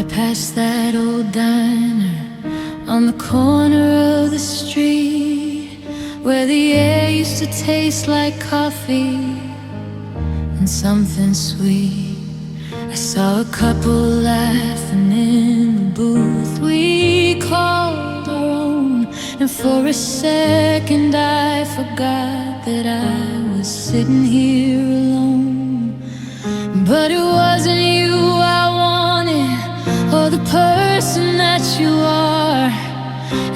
past that old diner on the corner of the street, where the air used to taste like coffee and something sweet. I saw a couple laughing in the booth we called our own, and for a second I forgot that I was sitting here alone. But it wasn't you I wanted, or the person that you are,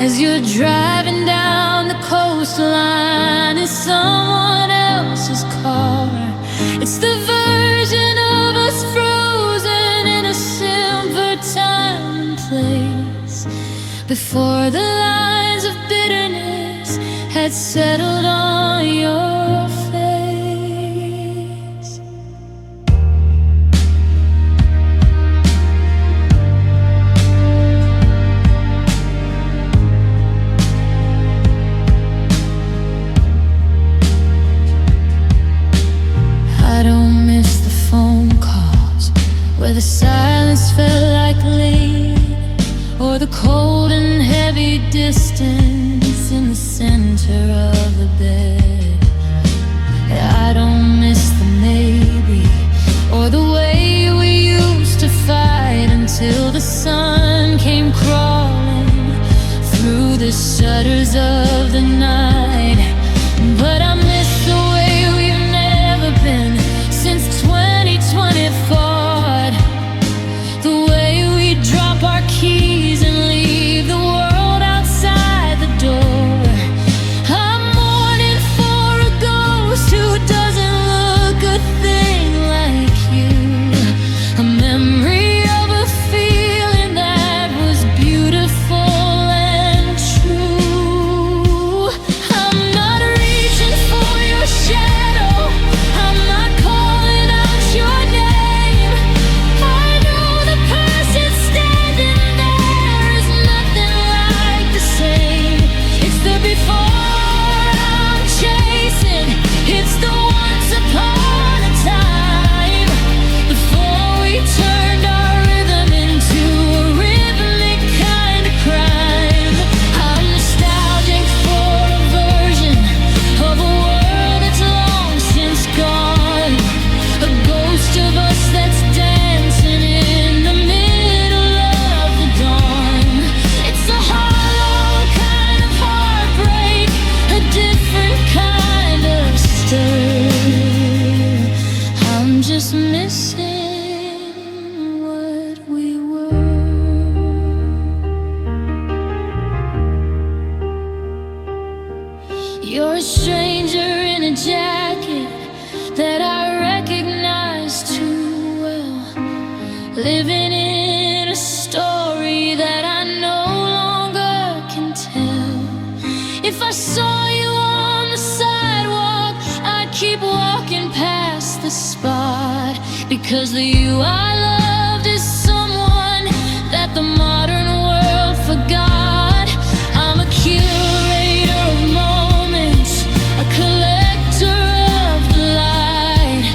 as you're driving down the coastline in someone else's car. It's the version of us frozen in a simpler time and place, before the lines of bitterness had settled on your face. I don't miss the phone calls where the silence felt like lead, or the cold and heavy distance in the center of the bed. I don't miss the maybe, or the way we used to fight until the sun came crawling through the shutters of the night. But I miss the way we've never been since 2020 fought, the way we drop our keys and leave the world outside the door. I'm mourning for a ghost who doesn't look a thing like you, a memory of a feeling that was beautiful and true. I'm not reaching for your shadow, I'm not calling out your name. I know the person standing there is nothing like the same. It's the before I'm chasing, it's the once upon a time, before we turned our rhythm into a rhythmic kind of crime. I'm nostalgic for a version of a world that's long since gone, a ghost of us that's dancing in the middle of the dawn. It's a hollow kind of heartbreak, a different kind of stir. I'm just missing what we were. You're a stranger in a jacket that I recognize too well, living in a story that I no longer can tell. If I saw you on the sidewalk, I'd keep walking past the spot, because the you I loved is someone that the modern world forgot. I'm a curator of moments, a collector of the light,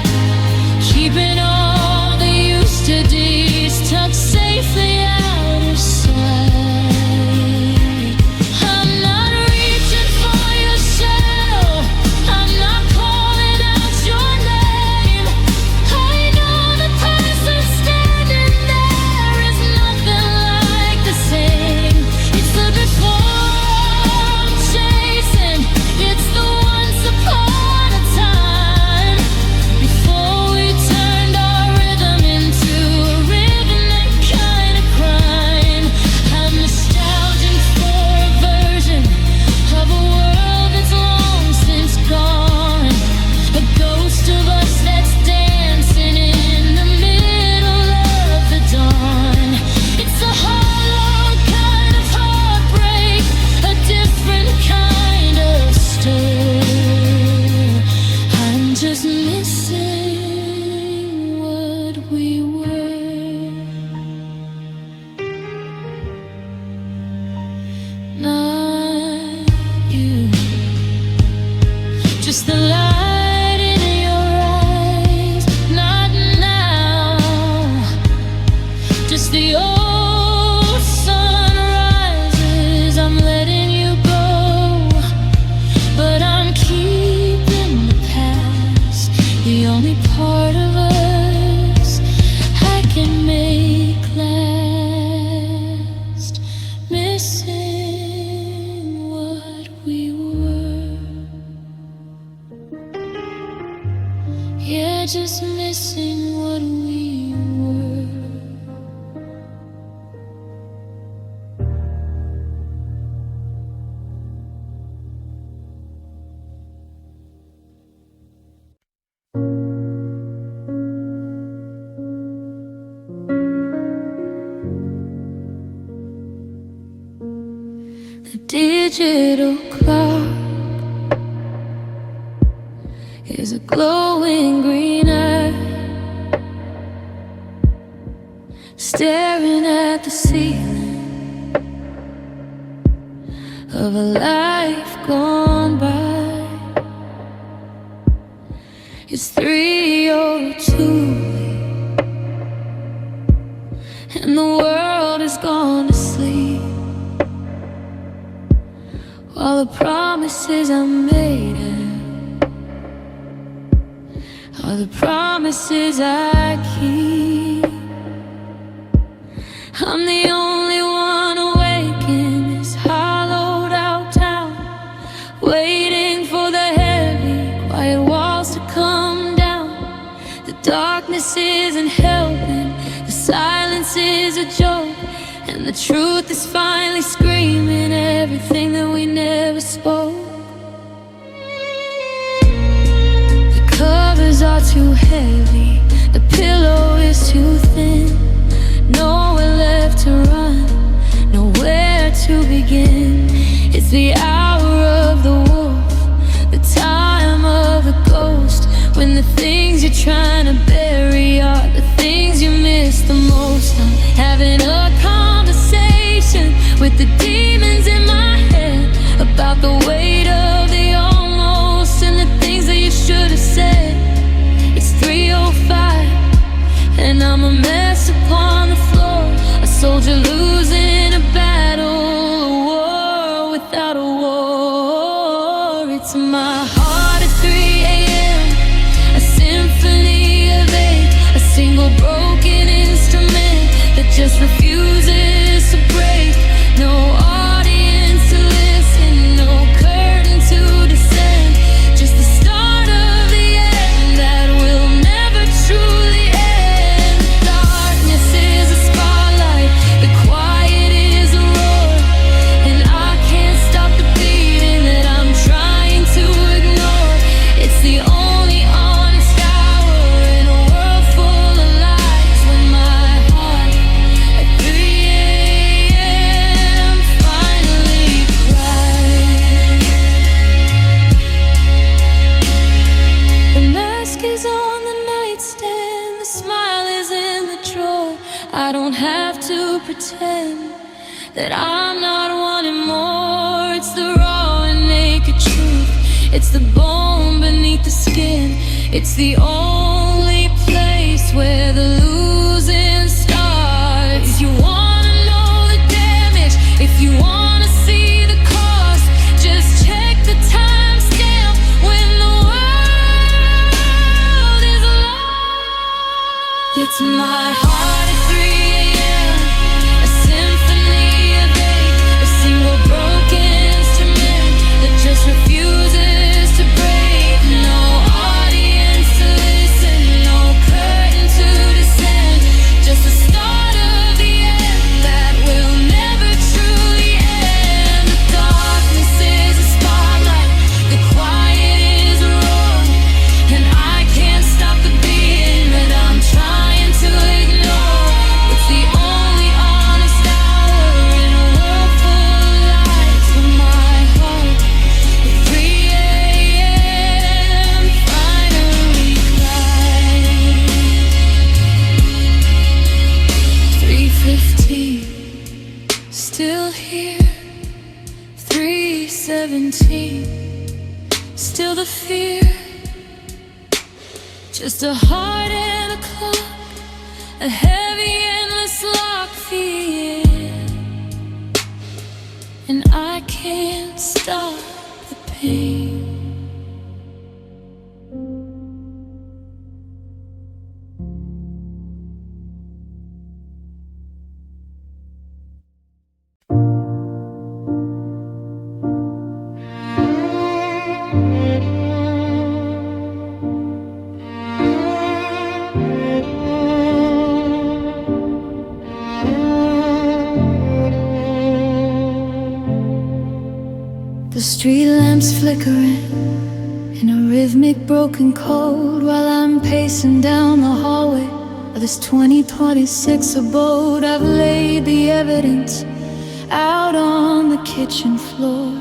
keeping all the used to deeds tucked safely out of sight. I'm not reaching for your shadow, I'm not calling out your name. I know the person standing Just the old sun rises, I'm letting you go, but I'm keeping the past, the only part of us I can make last. Missing what we were, yeah, just missing what we were. The digital clock is a glowing green eye, staring at the ceiling of a life gone by. It's 3:02 and the world has gone to sleep, all the promises I made are the promises I keep. I'm the only one awake in this hollowed out town, waiting for the heavy, quiet walls to come down. The darkness isn't helping, the silence is a joke, and the truth is finally screaming everything that we never spoke. The covers are too heavy, the pillow is too thin, nowhere left to run, nowhere to begin. It's the hour of the wolf, the time of the ghost, when the things you're trying to bury are the things you miss the most. I'm having a conversation with the demons in my head about the weight of the almost and the things that you should have said. It's 3:05 and I'm a mess upon the floor, a soldier losing a battle, a war without a war. It's my heart at 3 a.m., a symphony of 8, a single broken instrument that just refuses to break. No audience to listen, no curtain to descend, just the start of the end that will never truly end. Darkness is a spotlight, the quiet is a roar, and I can't stop the beating that I'm trying to ignore. It's the only honest hour in a world full of lies, when my heart at 3 a.m. finally cries. The mask is on the nightstand, the smile is in the drawer. I don't have to pretend that I'm not wanting more. It's the raw and naked truth, it's the bone beneath the skin, it's the only place where the losing starts. If you wanna know the damage, if you wanna see the cost, just check the timestamp when the world is lost. It's my heart at 3 a.m., a symphony of 8, a single broken instrument that just refuses to break. No audience to listen, no curtain to descend, just the start of the end that will never truly end. The darkness is a spotlight, the quiet is a roar, and I can't stop the beating that I'm trying to ignore. It's the only honest hour in a world full of lies, when my heart at 3 a.m. finally cries. 3:15, still here. 3:17, still the fear. Just a heart and a clock, a heavy endless just like fear, and I can't stop the pain. The street lamps flickering in a rhythmic broken code, while I'm pacing down the hallway of this 2026 abode. I've laid the evidence out on the kitchen floor,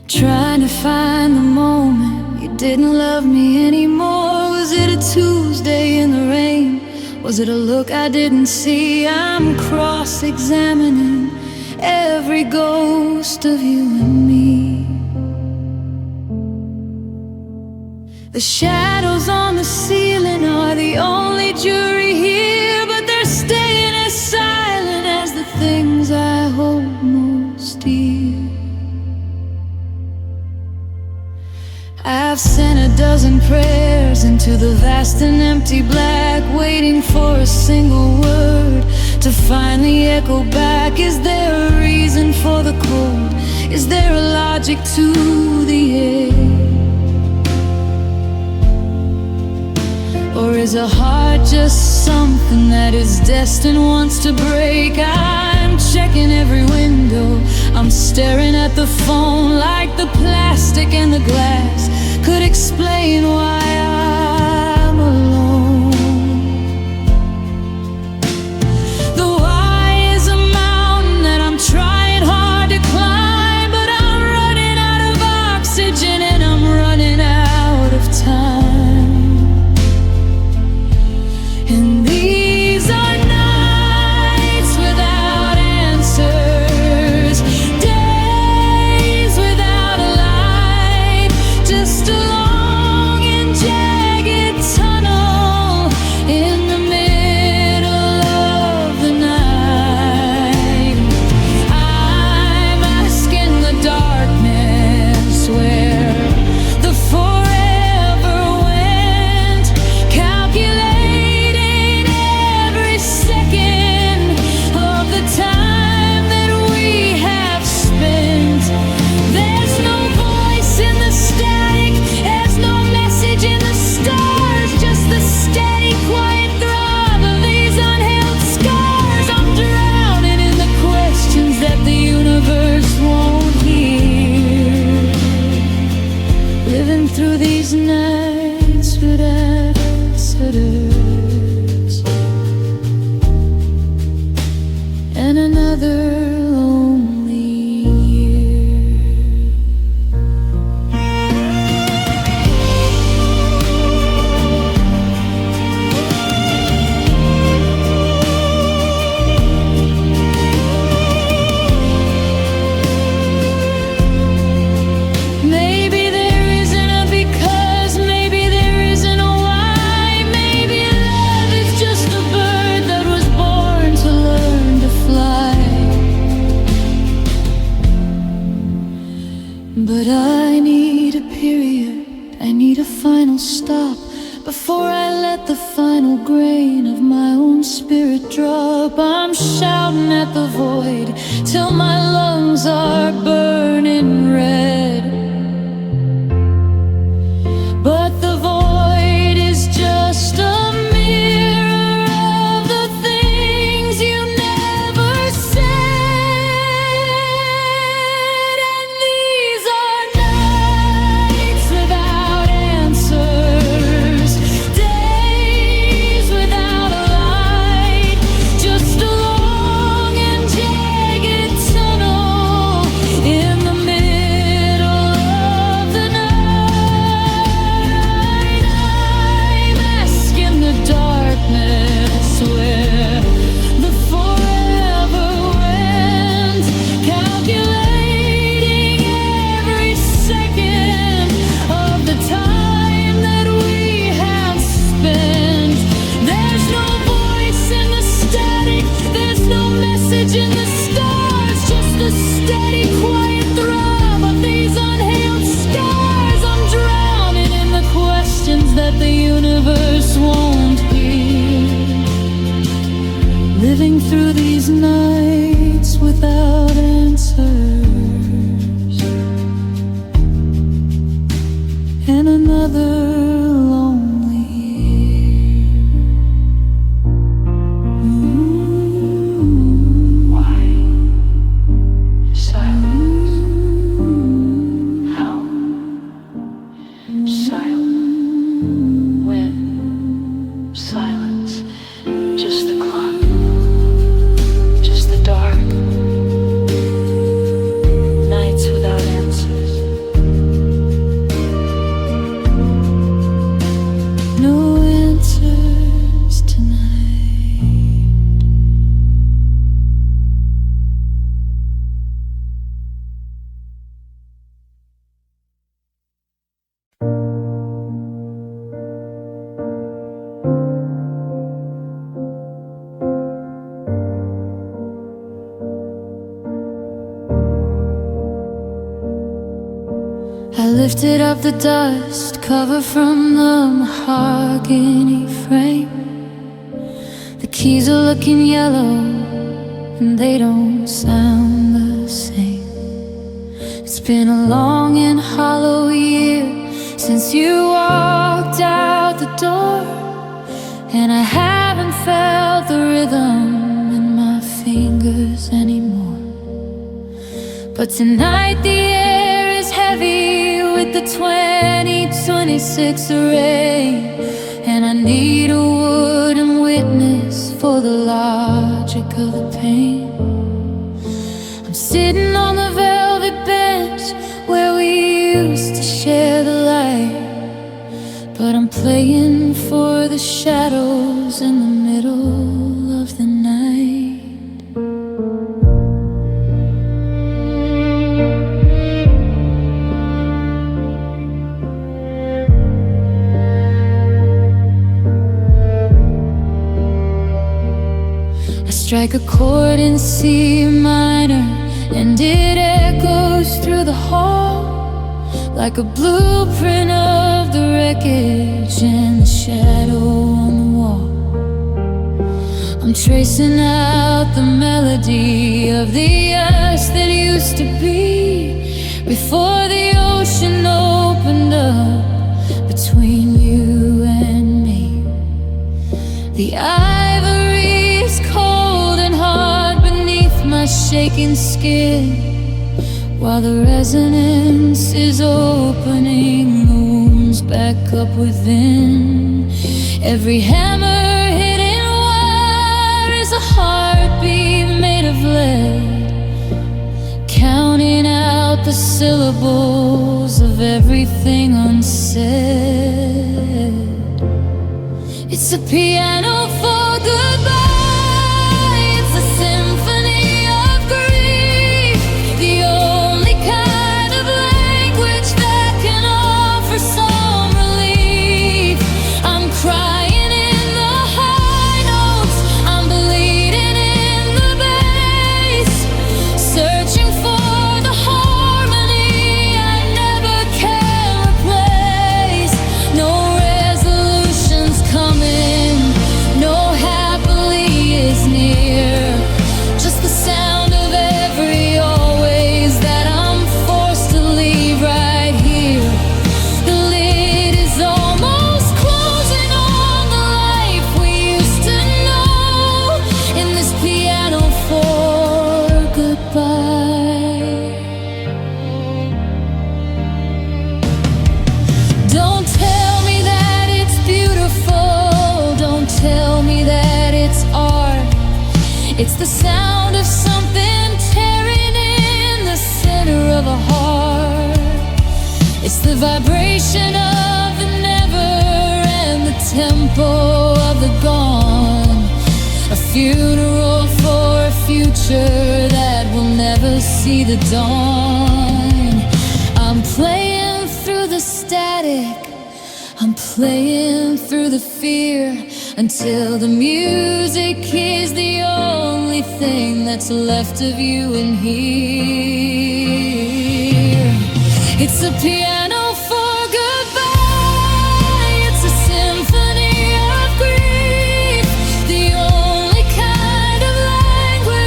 trying to find the moment you didn't love me anymore. Was it a Tuesday in the rain? Was it a look I didn't see? I'm cross-examining every ghost of you and me. The shadows on the ceiling are the only jury here, but they're staying as silent as the things I hold most dear. I've sent a dozen prayers into the vast and empty black, waiting for a single word to finally echo back. Is there a reason for the cold? Is there a logic to the air? Or is a heart just something that is destined once to break? I'm checking every window, I'm staring at the phone, like the plastic and the glass could explain why I'm alone. The why is a mountain that I'm trying hard to climb, but I'm running out of oxygen and I'm running out of time. And these are nights without answers, days without a light, just a long and jagged tunnel in the middle of the night. I'm asking the darkness where the forever went, calculating every second of the time that we have spent. There's no voice in the static, there's no message in the stars, just the steady, quiet throb of these unhealed scars. I'm drowning in the questions that the universe won't hear, living through these nights without answers, and another lonely year. Maybe there isn't a because, maybe there isn't a why, maybe love is just a bird that was born to learn to fly. But I need a period, I need a final stop, before I let the final grain of my own spirit drop. I'm shouting at the void till my lungs are burning red, but the void is just a mirror of the things you never said. And these are nights without answers, days without a light, just a long and jagged tunnel in the middle these nights without answers, and another lonely year. Why? Silence. How? Silent. When? Silence. Just the clock. Just the dark. Nights without answers. No answers tonight. I lifted up the dust cover from the mahogany frame. The keys are looking yellow and they don't sound the same. It's been a long and hollow year since you walked out the door, and I haven't felt the rhythm in my fingers anymore. But tonight the air is heavy with the 2026 array, and I need a wooden witness for the logic of the pain. I'm sitting on the velvet bench where we used to share the light, but I'm playing for the shadows in the middle of the night. Strike a chord in C minor, and it echoes through the hall like a blueprint of the wreckage and the shadow on the wall. I'm tracing out the melody of the us that used to be before the ocean opened up between you and me. The ivory is cold and hard beneath my shaking skin, while the resonance is opening the wounds back up within. Every hammer hitting wire is a heartbeat made of lead, counting out the syllables of everything unsaid. It's a piano for goodbye. It's a symphony of grief, the only kind of language that can offer some relief. I'm crying in the high notes, I'm bleeding in the bass, searching for the harmony I never can replace. No resolutions coming, no happily is near, just the sound of every always that I'm forced to leave right here. The lid is almost closing on the life we used to know in this piano for goodbye. Don't tell me that it's beautiful, don't tell me that it's art. It's the sound of something tearing in the center of a heart. It's the vibration of the never and the tempo of the gone. A funeral for a future that will never see the dawn. I'm playing through the static, I'm playing through the fear, until the music is the only thing that's left of you in here. It's a piano for goodbye. It's a symphony of grief, the only kind of language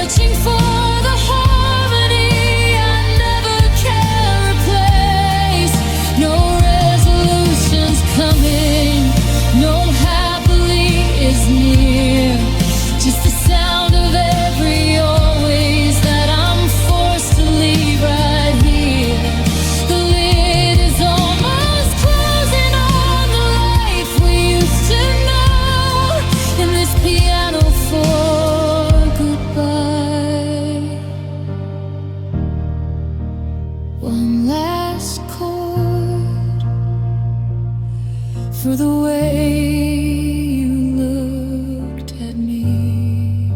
Reaching for the harmony I never can replace. No resolutions coming, no happily is near. Just the sound of every always that I'm forced to leave right here. The lid is almost closing on the life we used to know. In this piano for goodbye. One last chord for the way you looked at me.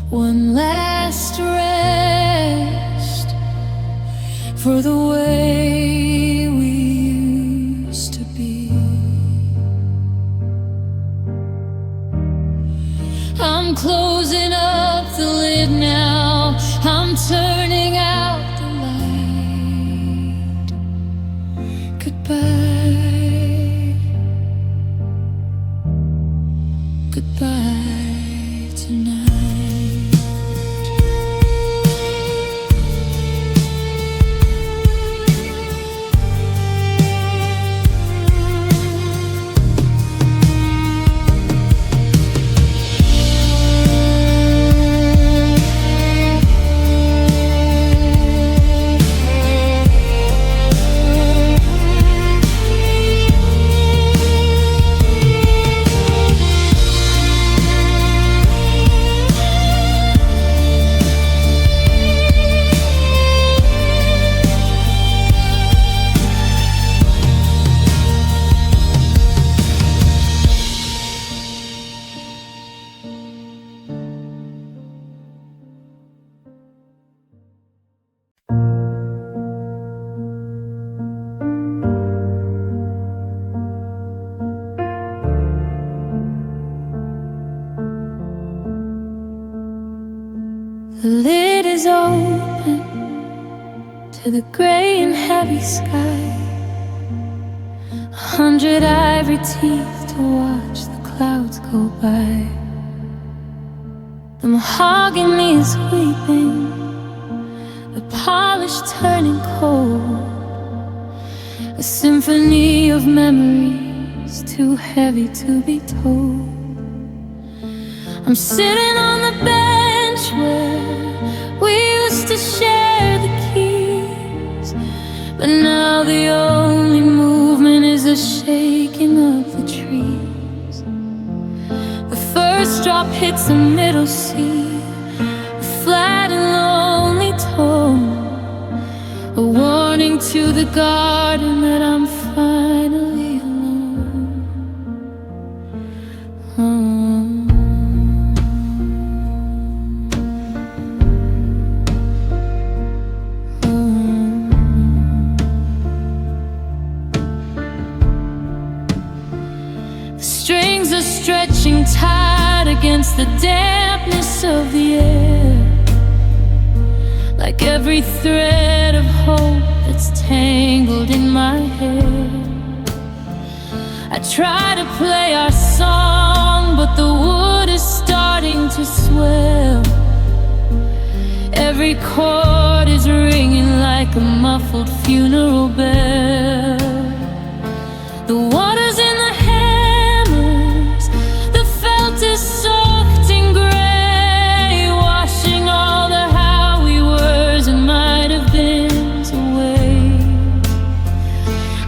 One last rest for the way we used to be. I'm closing up the lid now. I'm turning out the light. Goodbye. Goodbye tonight. The lid is open to the gray and heavy sky. 100 ivory teeth to watch the clouds go by. The mahogany is weeping, the polish turning cold. A symphony of memories too heavy to be told. I'm sitting on the bench where we used to share the keys, but now the only movement is the shaking of the trees. The first drop hits the middle sea, a flat and lonely tone, a warning to the garden that I'm finally alone. Strings are stretching tight against the dampness of the air, like every thread of hope that's tangled in my hair. I try to play our song, but the wood is starting to swell. Every chord is ringing like a muffled funeral bell. The water's in the hammers, the felt is soaked in gray, washing all the how we were's and might have beens away.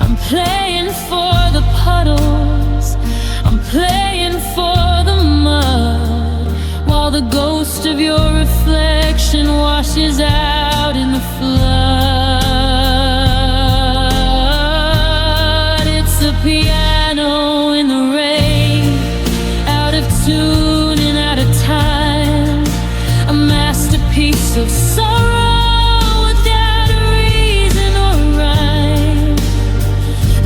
I'm playing for the puddles, I'm playing for the mud, while the ghost of your reflection washes out in the flood. It's a piano in the rain, out of tune and out of time, a masterpiece of sorrow without a reason or a rhyme.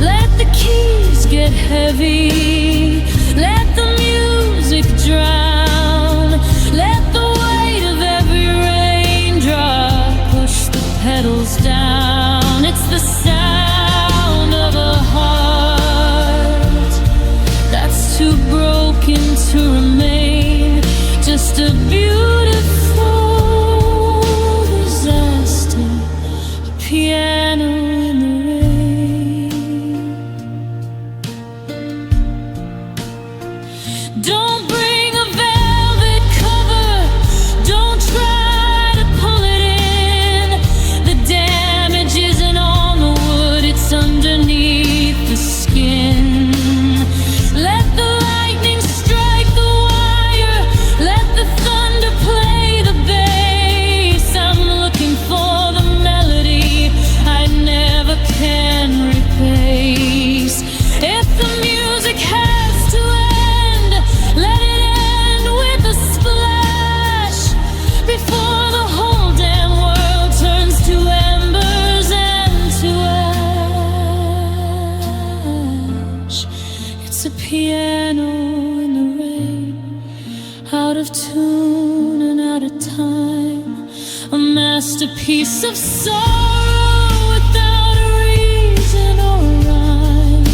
Let the keys get heavy, let the music drown, let the weight of every raindrop push the pedals down. It's the sound of a heart that's too broken to remember. out of tune and out of time, a masterpiece of sorrow without a reason or a rhyme.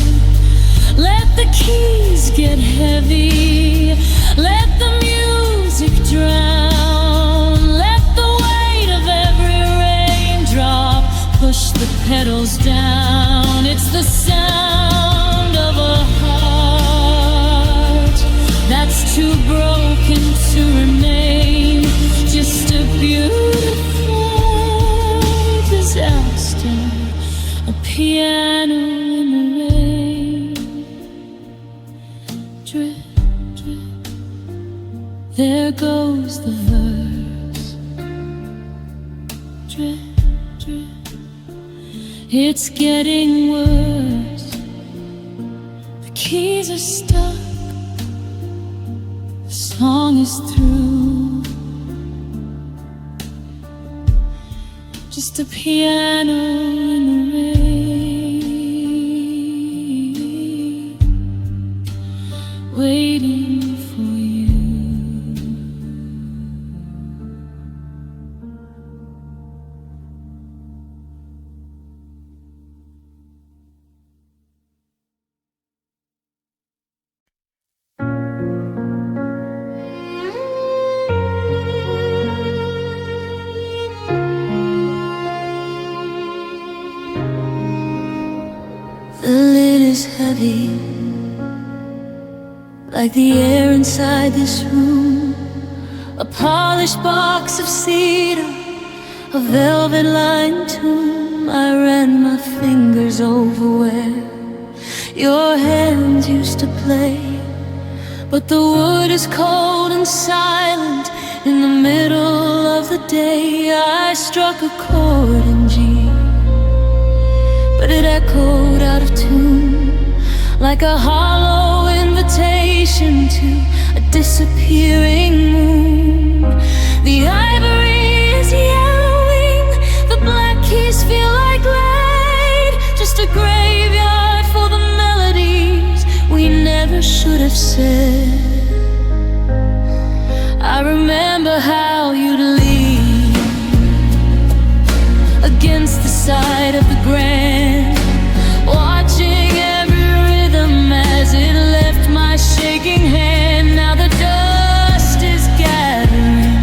Let the keys get heavy, let the music drown, let the weight of every raindrop push the pedals down. It's the sound of a heart that's too broken to remain, just a beautiful disaster, a piano in the rain. Drip, drip, there goes the verse. Drip, drip, it's getting worse. The keys are stuck, the song is through, just a piano in the rain, waiting for you. The lid is heavy, like the air inside this room. A polished box of cedar, a velvet-lined tomb. I ran my fingers over where your hands used to play, but the wood is cold and silent. In the middle of the day, I struck a chord in G, but it echoed out of tune, like a hollow invitation to a disappearing moon. The ivory is yellowing, the black keys feel like lead, just a graveyard for the melodies we never should have said. I remember how you'd lean against the side of the Grand, watching every rhythm as it left my shaking hand. Now the dust is gathering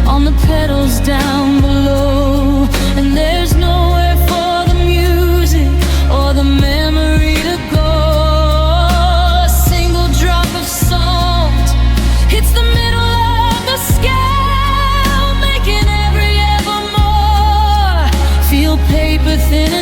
on the pedals down below, and there's nowhere for the music or the memory to go. A single drop of salt hits the middle of the scale, making every evermore feel paper thin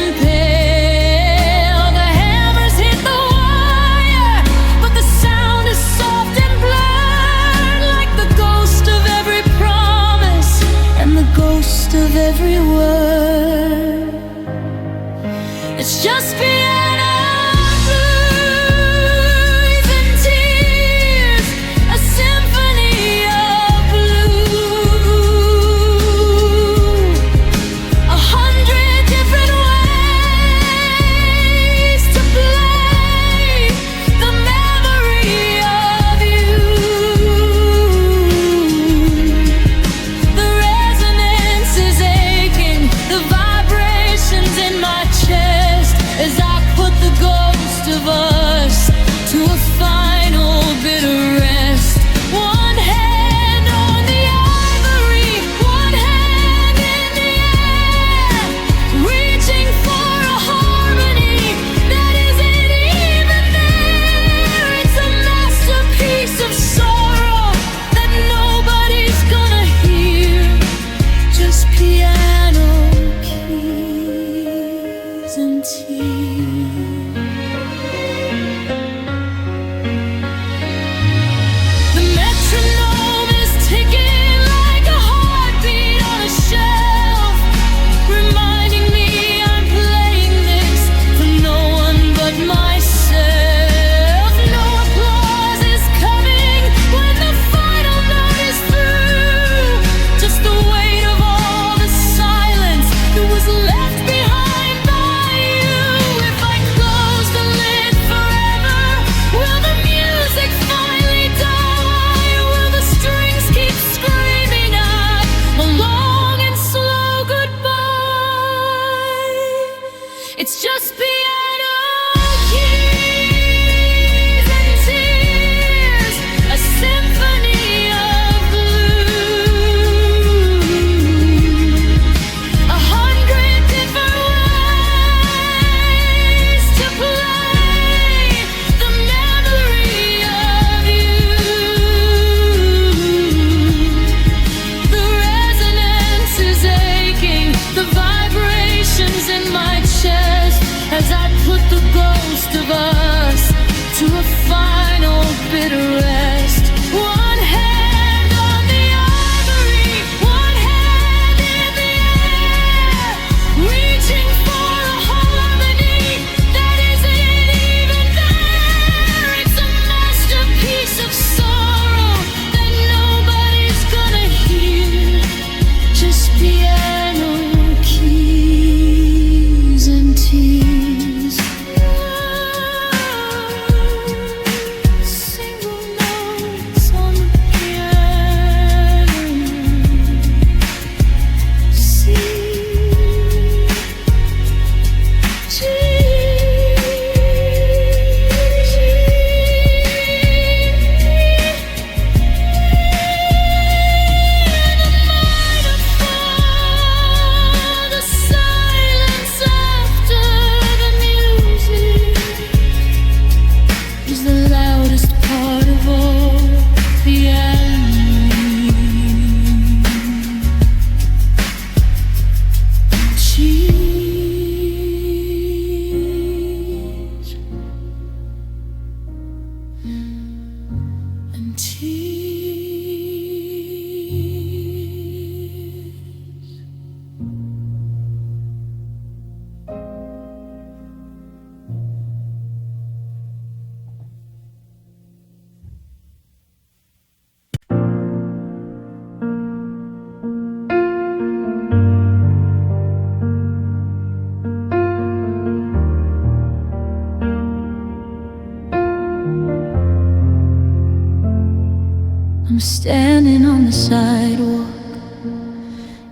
I'm standing on the sidewalk,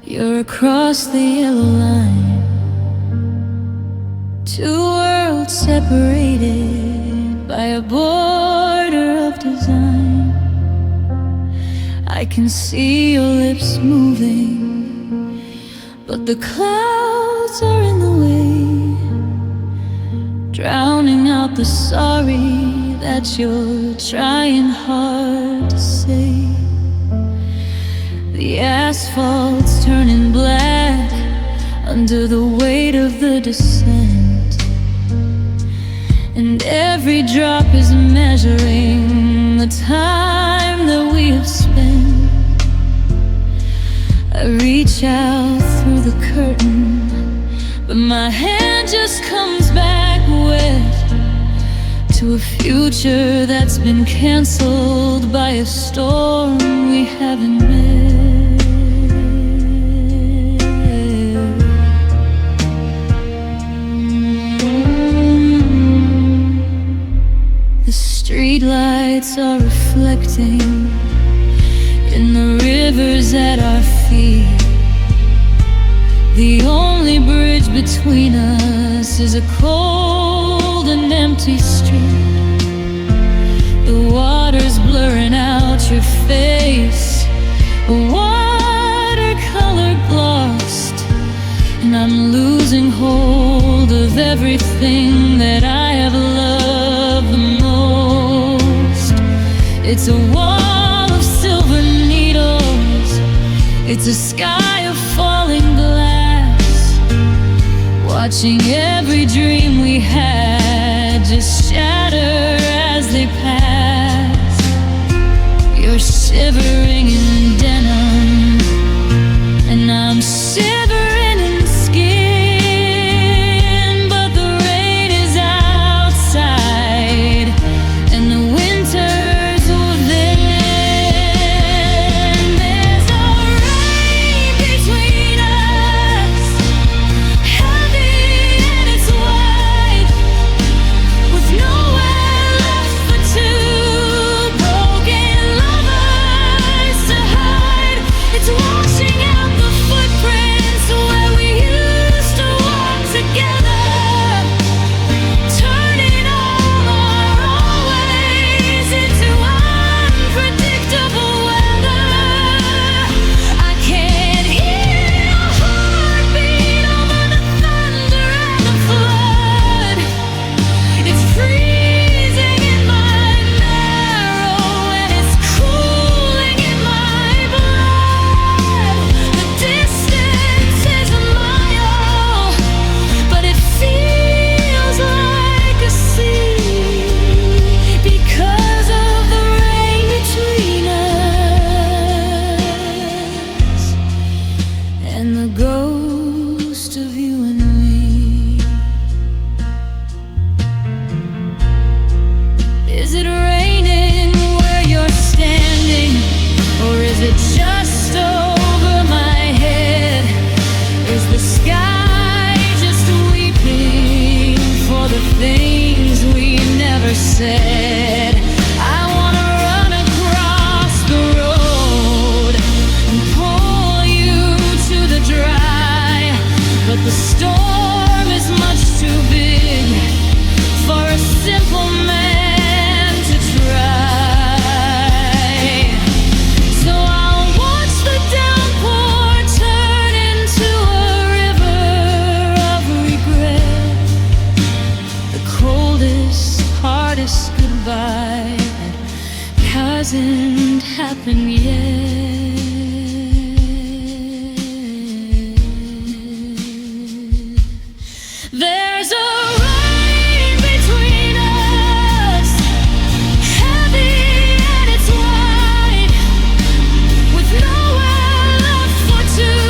you're across the yellow line. Two worlds separated by a border of design. I can see your lips moving, but the clouds are in the way, drowning out the sorry that you're trying hard to say. The asphalt's turning black under the weight of the descent, and every drop is measuring the time that we have spent. I reach out through the curtain, but my hand just comes back wet to a future that's been cancelled by a storm we haven't met. The streetlights are reflecting in the rivers at our feet. The only bridge between us is a cold and empty street. The water's blurring out your face, a watercolor glossed, and I'm losing hold of everything that I have loved the most. It's a wall of silver needles, it's a sky of falling glass, watching every dream we had just shatter as they pass. You're shivering in denim, and I'm shivering in skin, but the rain is outside and the winter's within. There's a rain between us, heavy and it's white, with nowhere left for two broken lovers to hide. It's washing out the footprints where we used to walk together, turning all our always into unpredictable weather. I can't hear your heartbeat over the thunder and the flood. It's freezing in my marrow and it's cooling in my blood. The distance is a mile, but it feels like a sea because of the rain between us and the ghost of you and me. Is it raining where you're standing, or is it just over my head? Is the sky just weeping for the things we never said? I wanna run across the road and pull you to the dry, but the storm is much too big for a simple man to try. So I'll watch the downpour turn into a river of regret, the coldest, hardest goodbye that hasn't happened yet. There's a rain between us, heavy and it's white, with nowhere left for two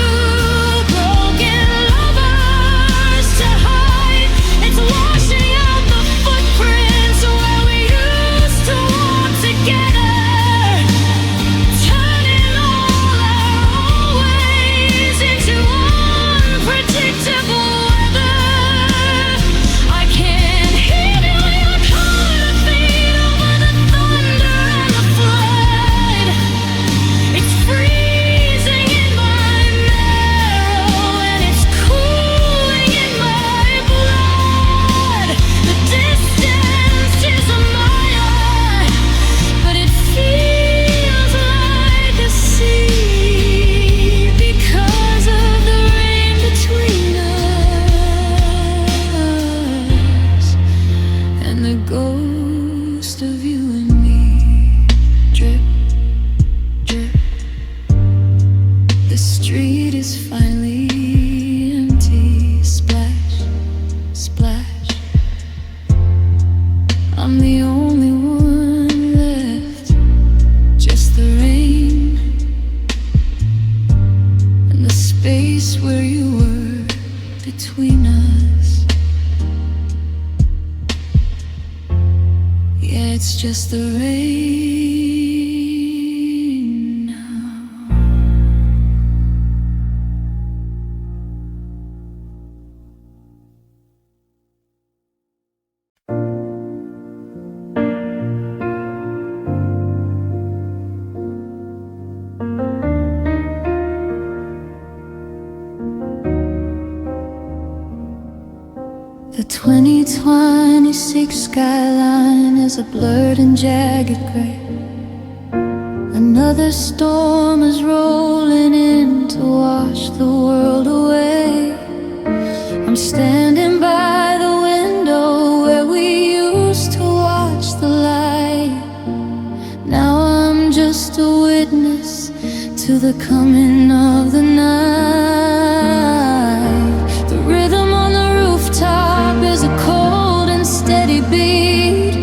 broken lovers to hide. It's washing out the footprints where we used to walk together, turning just the rain now. The 2026 skyline is a blurred and jagged gray. Another storm is rolling in to wash the world away. I'm standing by the window where we used to watch the light. Now I'm just a witness to the coming of the night. The rhythm on the rooftop is a cold and steady beat,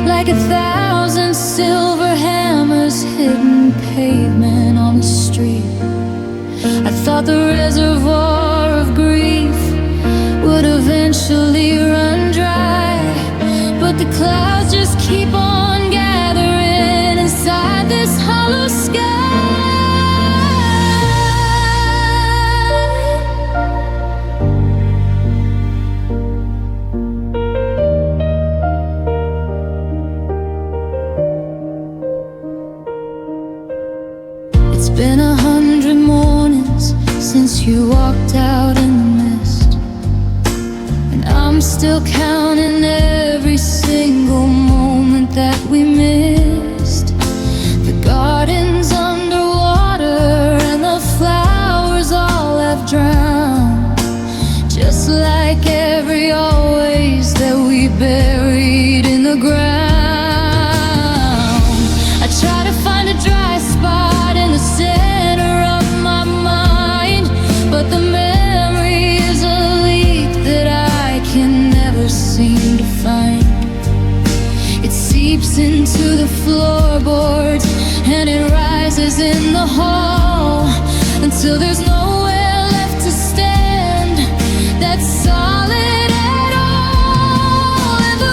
like 1,000 silver hammers hitting pavement on the street. I thought the reservoir of grief would eventually run dry, but the clouds just keep on gathering inside this hollow sky. It's been 100 mornings since you walked out in the mist, and I'm still counting every single moment that we missed. The garden's underwater and the flowers all have drowned, just like every always that we buried in the ground. I try to find a dry spot in the center of my mind, but the memory is a leak that I can never seem to find. It seeps into the floorboards and it rises in the hall until there's nowhere left to stand that's solid at all. And the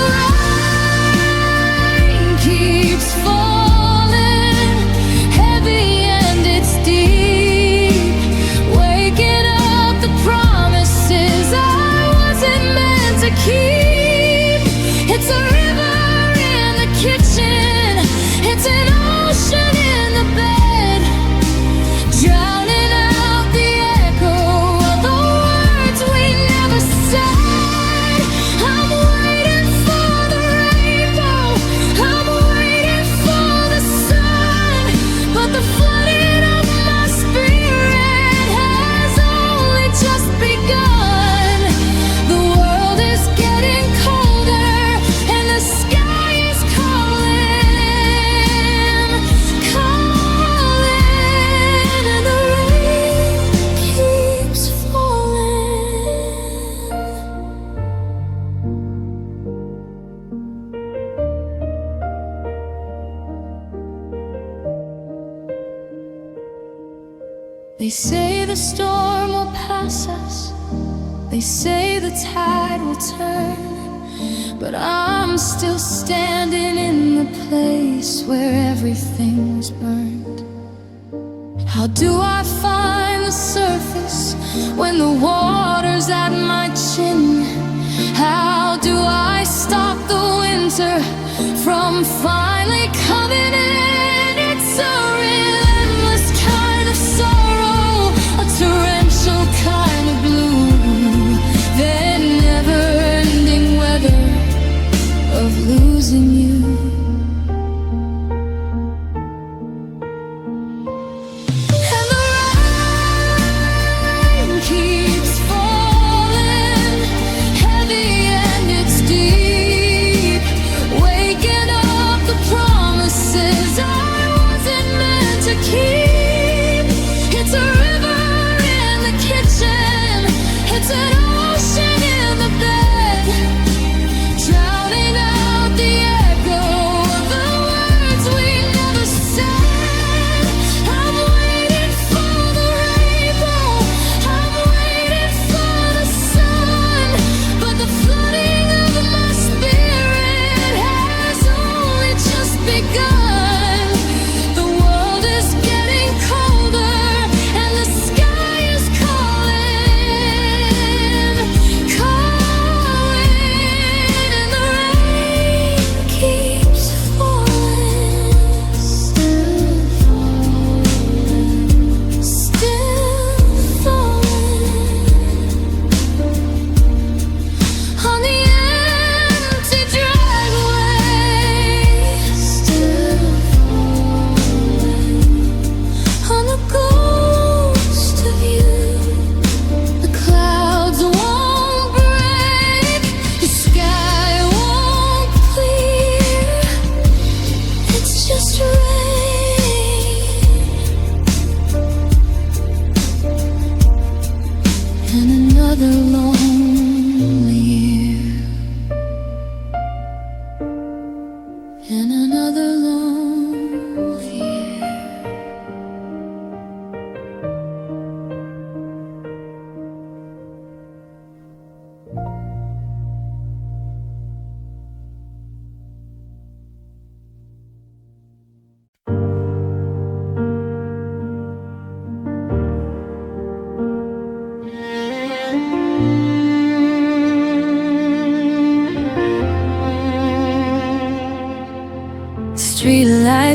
rain keeps falling heavy and it's deep, waking up the promises I wasn't meant to keep. It's a river in the kitchen, it's an ocean in the bed, drowning out the echo of the words we never said. I'm waiting for the rainbow, I'm waiting for the sun, but the flooding of my spirit has only just begun. The world is getting colder and the sky is calling, calling, and the rain keeps falling. They say the storm will pass us, they say the tide will turn, but I'm still standing in the place where everything's burned. How do I find the surface when the water's at my chin? How do I stop the winter from finally coming in? It's a relentless kind of sorrow, a torrential kind of blue, that never-ending weather of losing you. And the rain keeps falling heavy and it's deep, waking up the promise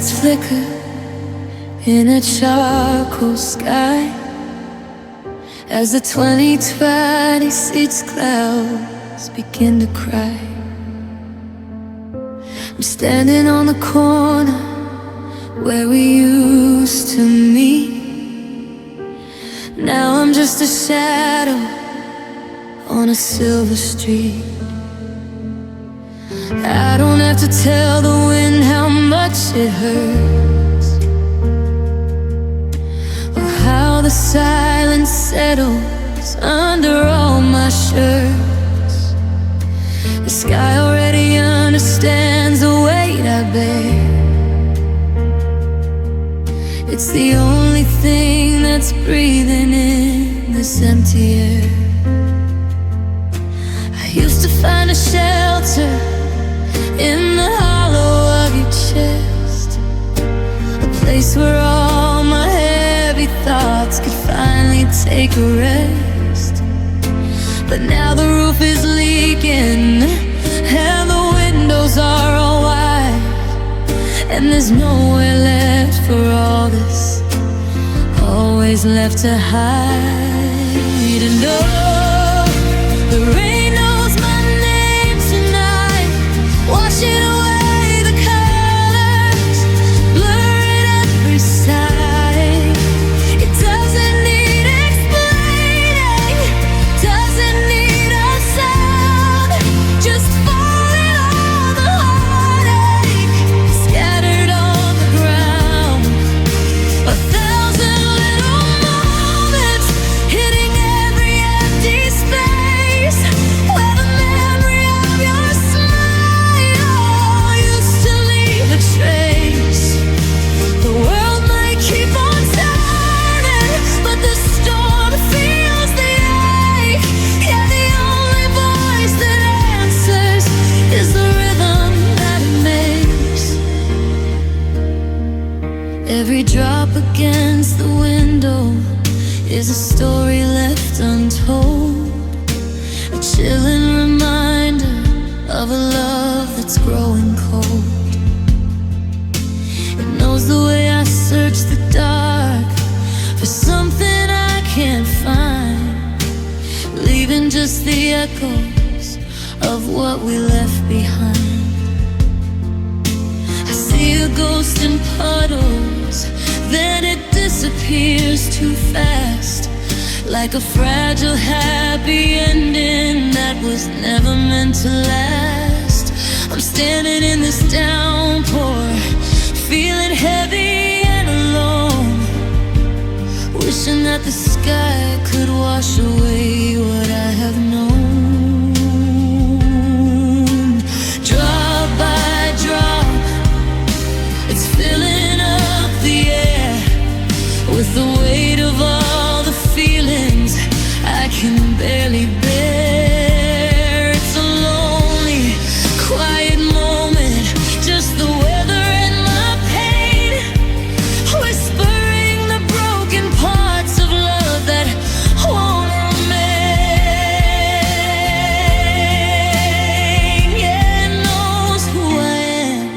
lights flicker in a charcoal sky as the 2020 seats clouds begin to cry. I'm standing on the corner where we used to meet. Now I'm just a shadow on a silver street. I don't have to tell the wind how much it hurts, or how the silence settles under all my shirts. The sky already understands the weight I bear. It's the only thing that's breathing in this empty air. I used to find a shelter in the hollow of your chest, a place where all my heavy thoughts could finally take a rest. But now the roof is leaking and the windows are all wide, and there's nowhere left for all this, always left to hide. And oh, the rain knows my name tonight, washing away the colors, blurring every side. It doesn't need explaining, doesn't need a sound, just falling on the heartache, scattered on the ground. 1,000 little moments hitting every empty space, where the memory of your smile used to leave a trace. The world might keep on turning, but the storm feels the ache. Yeah, the only voice that answers is the rhythm that it makes. Every drop against the window is a story left untold, a chilling reminder of a love that's growing cold. It knows the way I search the dark for something I can't find, leaving just the echoes of what we left behind. I see a ghost in puddles, then it disappears too fast, like a fragile happy ending that was never meant to last. I'm standing in this downpour, feeling heavy and alone, wishing that the sky could wash away what I have known. Drop by drop, it's filling up the air with the weight of all the feelings I can barely bear. It's a lonely, quiet moment, just the weather and my pain, whispering the broken parts of love that won't remain. Yeah, it knows who I am.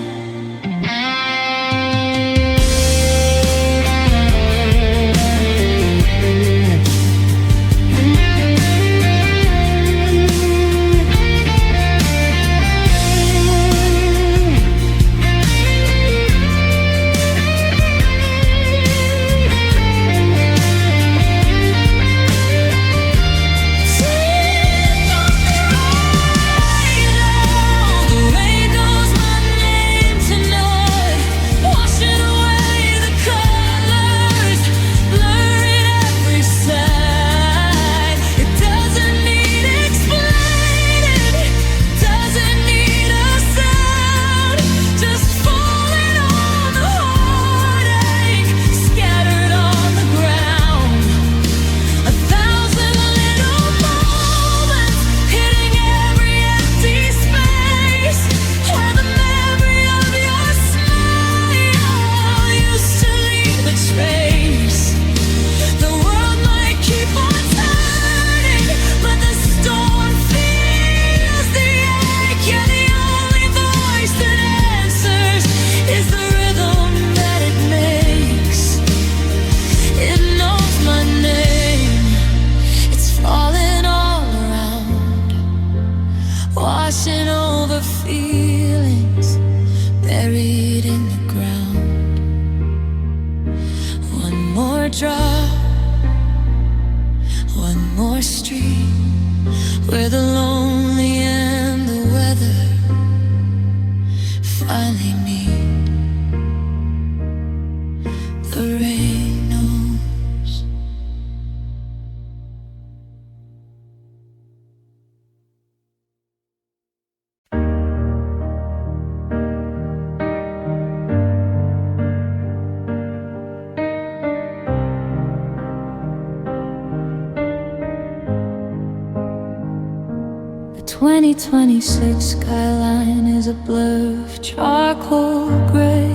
drop, one more street where the lonely and the weather finally meet. The rain knows. The 2026 skyline is a blur of charcoal gray.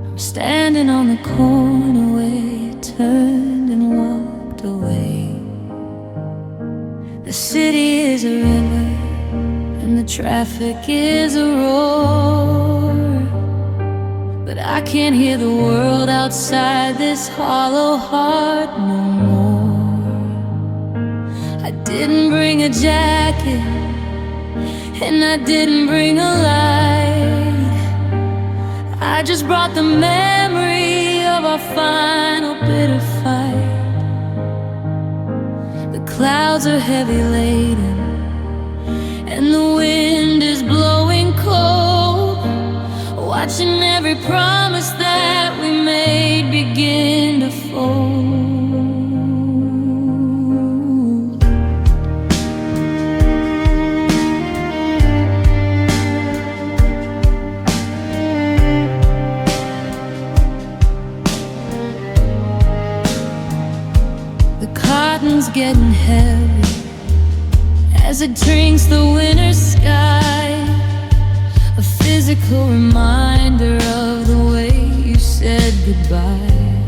I'm standing on the corner where you turned and walked away. The city is a river and the traffic is a roar, but I can't hear the world outside this hollow heart no more. I didn't bring a jacket and I didn't bring a light. I just brought the memory of our final bitter fight. The clouds are heavy laden and the wind is blowing cold, watching every promise that we made begin to fold. Cotton's getting heavy as it drinks the winter sky, a physical reminder of the way you said goodbye.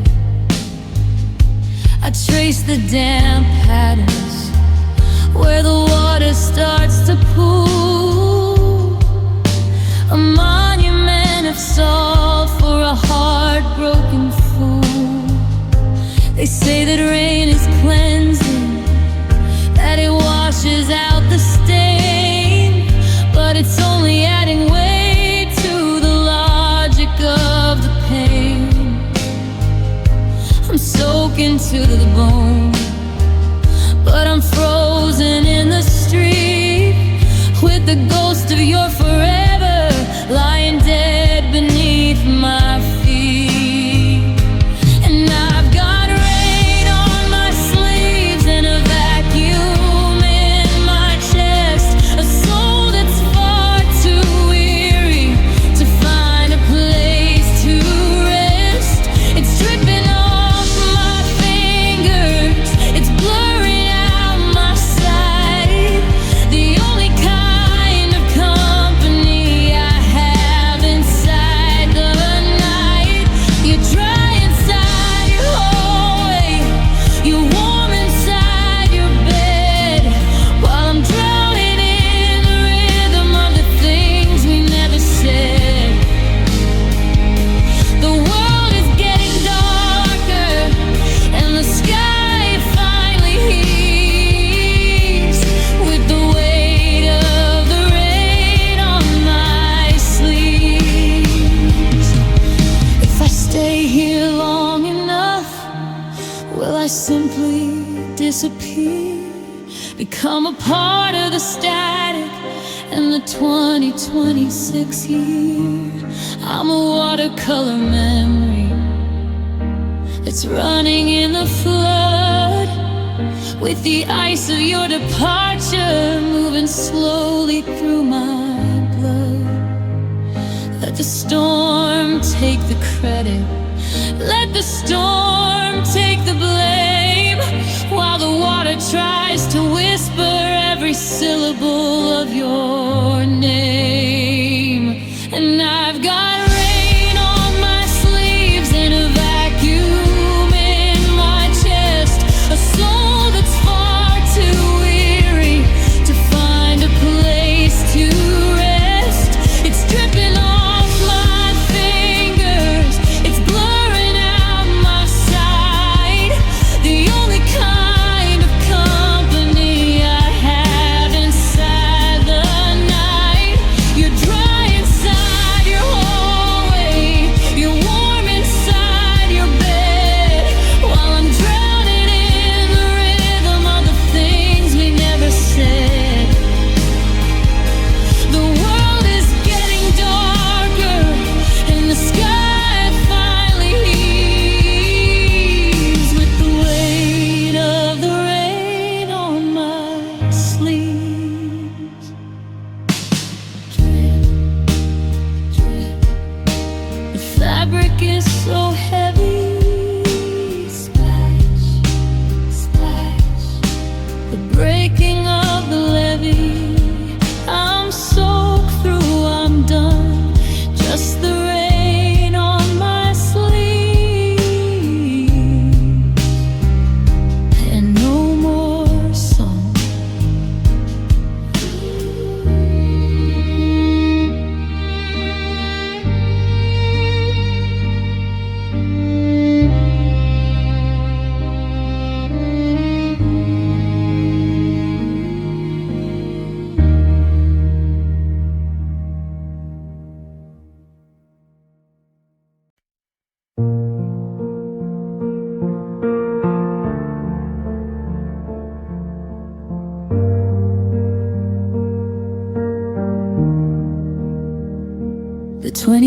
I trace the damp patterns where the water starts to pool, a monument of salt for a heartbroken fool. They say that rain is cleansing, that it washes out the stain, but it's only adding weight to the logic of the pain. I'm soaking to the bone, but I'm frozen in the street with the ghost of your forever lying dead beneath my feet. And I've got disappear, become a part of the static in the 2026 year. I'm a watercolor memory that's running in the flood, with the ice of your departure moving slowly through my blood. Let the storm take the credit, let the storm take the blame, while the water tries to whisper every syllable of your name. And I've got rain on my sleeves and a vacuum in my chest, a soul that's far too weary to find a place to rest. It's dripping off my fingers, it's blurring out my sight. The only kind of company I have inside the night.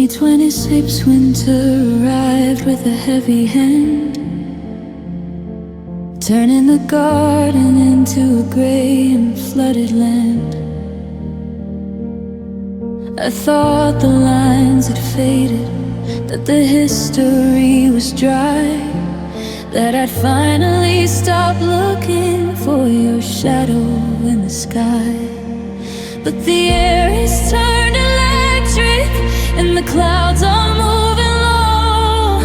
2026 winter arrived with a heavy hand, turning the garden into a gray and flooded land. I thought the lines had faded, that the history was dry, that I'd finally stop looking for your shadow in the sky. But the air is turned electric and the clouds are moving low,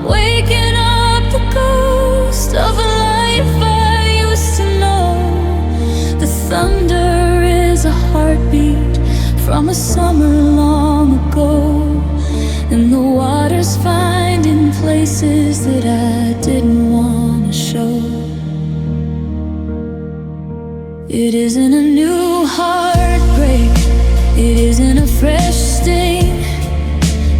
waking up the ghost of a life I used to know. The thunder is a heartbeat from a summer long ago, and the water's finding places that I didn't want to show. It isn't a new heartbreak, it isn't a fresh sting.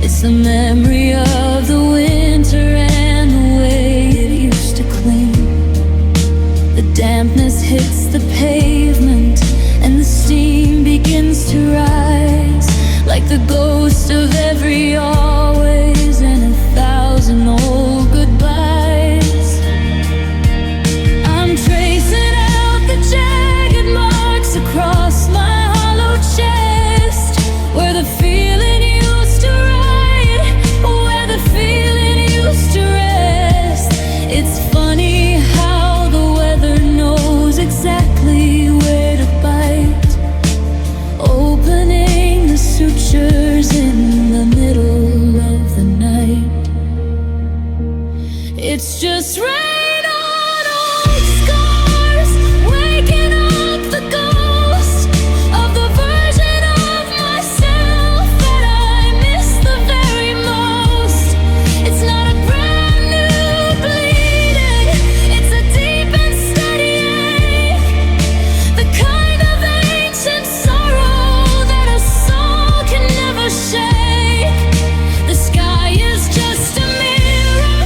It's the memory of the winter and the way it used to cling. The dampness hits the pavement and the steam begins to rise, like the ghost of every always and 1,000 old goodbyes. I'm tracing out the jagged marks across my hollow chest, where the feeling used to ride, where the feeling used to rest. It's funny how the weather knows exactly where to bite, opening the sutures in the middle of the night. It's just rain on old scars, waking up the ghost of the version of myself that I miss the very most. It's not a brand new bleeding, it's a deep and steady ache, the kind of ancient sorrow that a soul can never shake. The sky is just a mirror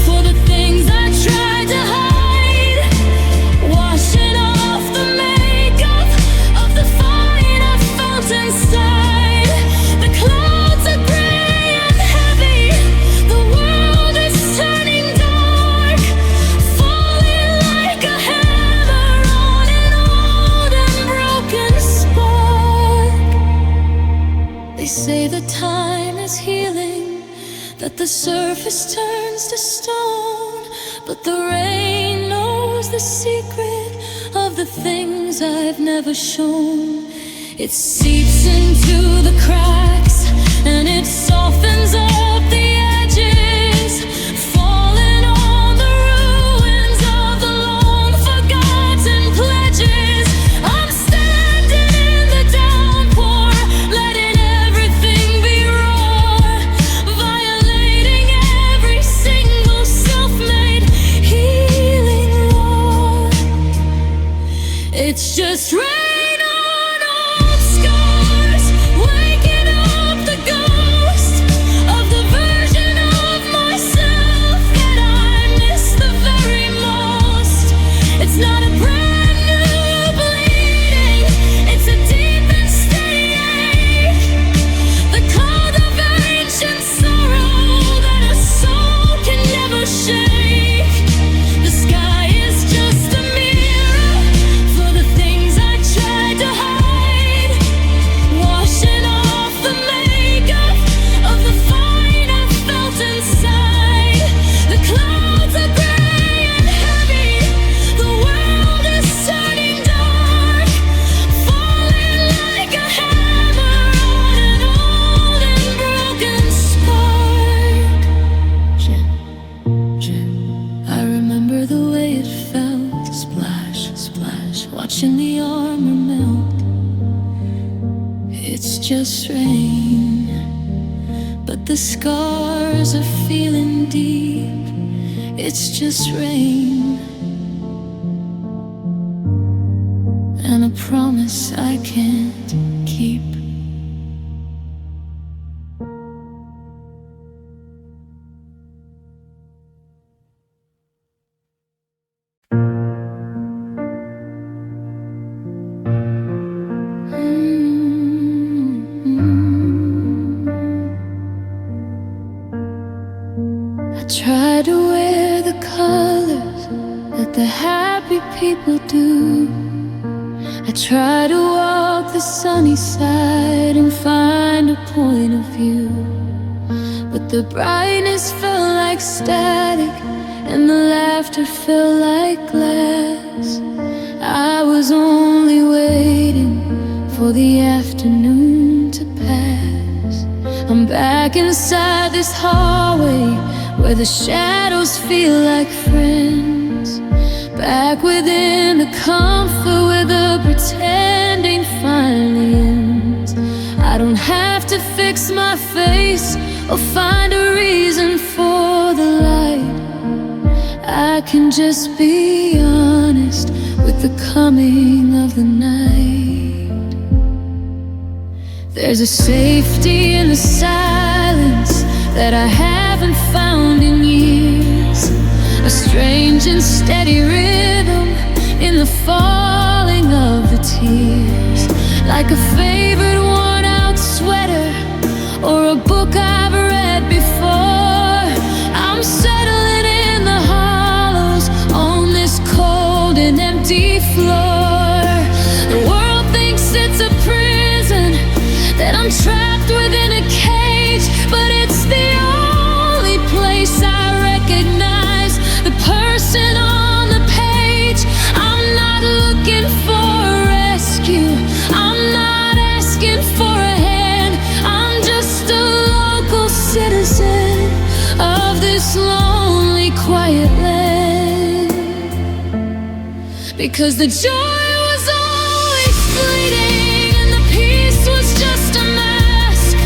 for the things I tried to hide, washing off the makeup of the fire I felt inside. The clouds are gray and heavy, the world is turning dark, falling like a hammer on an old and broken spark. They say the time is healing, that the surface turns to stone, but the rain knows the secret of the things I've never shown. It seeps into the cracks and it softens up the edges, falling on the ruins of the long forgotten pledges. I'm standing in the downpour, letting everything be raw, violating every single self-made healing law. It's just rain on old scars, waking up the ghost of the version of myself that I miss the very most. It's not a brand new bleeding, it's a deep and steady ache, the cloud of ancient sorrow that a soul can never shake. The sky is just a mirror for the things I tried to hide, washing off the makeup of the fire I felt inside. The clouds are gray and heavy, the world is turning dark, falling like a hammer on an old and broken spark. I remember the way it felt, splash, splash, watching the armor melt. It's just rain, but the scars are feeling deep. It's just rain, and a promise I can't keep. I try to wear the colors that the happy people do. I try to walk the sunny side and find a point of view. But the brightness felt like static and the laughter felt like glass. I was only waiting for the afternoon to pass. I'm back inside this hallway where the shadows feel like friends. Back within the comfort where the pretending finally ends. I don't have to fix my face or find a reason for the light. I can just be honest with the coming of the night. There's a safety in the silence that I haven't found in years. A strange and steady rhythm in the falling of the tears. Like a favorite worn out sweater or a book I've read before. I'm settling in the hollows on this cold and empty floor. The world thinks it's a prison, that I'm trapped within a cage, but it's the only place I recognize the person on the page. I'm not looking for a rescue, I'm not asking for a hand. I'm just a local citizen of this lonely, quiet land. Because the joy was always fleeting and the peace was just a mask.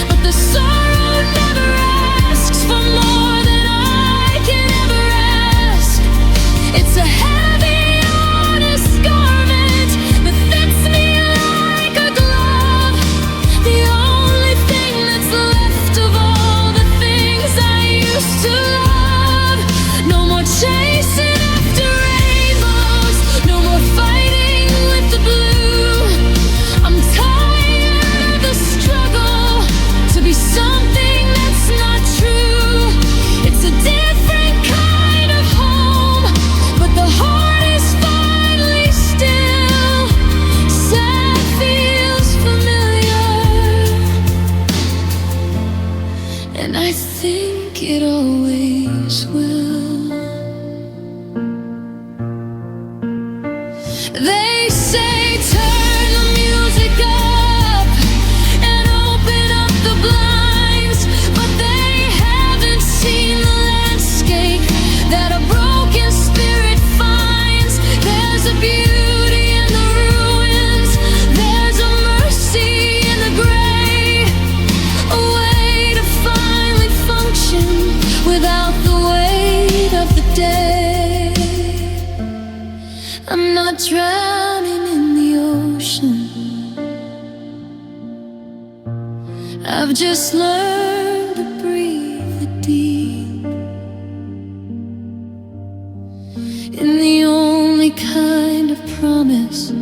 But the sorrow never asks for more than I can ever ask. It's a heavy, honest garment that fits me like a glove. The only thing that's left of all the things I used to love. No more chasing after rainbows, no more fighting with the blue. I'm tired of the struggle to be something that's not true. It's a different kind of home, but the heart is finally still. Sad feels familiar, and I think it always will. They say turn the music up and open up the blinds, but they haven't seen the landscape that a broken spirit finds. There's a beauty in the ruins, there's a mercy in the gray, a way to finally function without the weight of the day. I'm not drowning in the ocean, I've just learned to breathe the deep. In the only kind of promise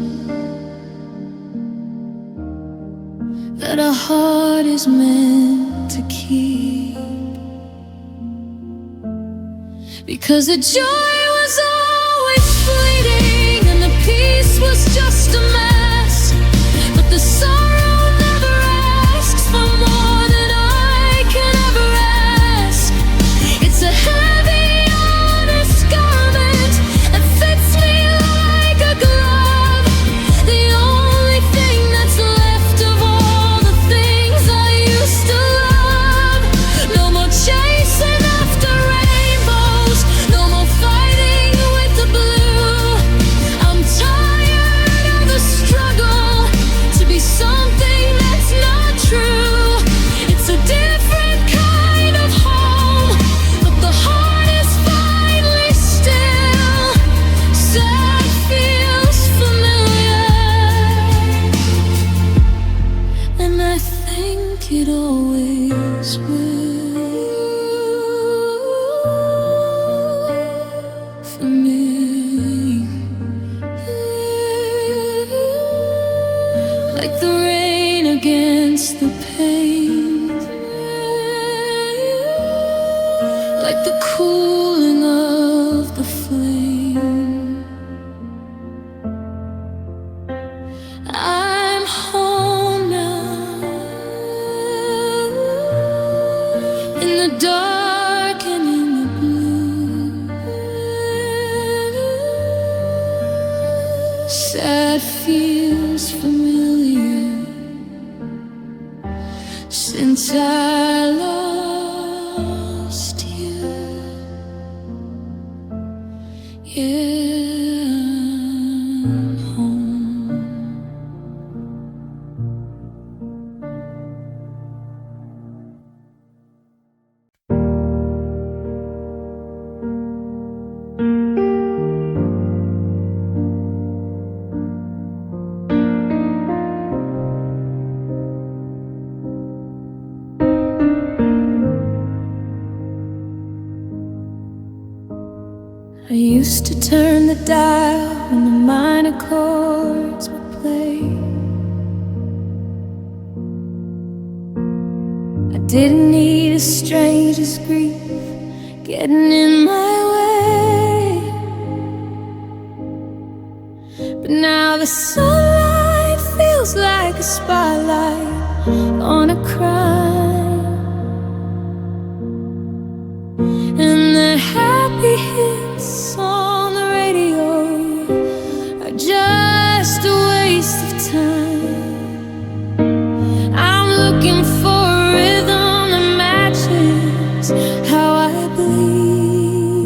that a heart is meant to keep. Because the joy was always fleeting and the peace was just a mask. But the sorrow never asks for more than I can ever ask. It's a heavy, honest garment that fits me like a glove. The only thing that's left of all the things I used to love. No more chasing after rainbows, no more fighting with the blue. I'm tired of like the cooling of the flame. I'm home now, in the dark and in the blue. Sad feels familiar since I lost you. Yeah, I'm home. I used to turn the dial when the minor chords would play. I didn't need a stranger's grief getting in my way. But now the sunlight feels like a spotlight on a crime, and the happy hits on the radio are just a waste of time. I'm looking for a rhythm that matches how I bleed,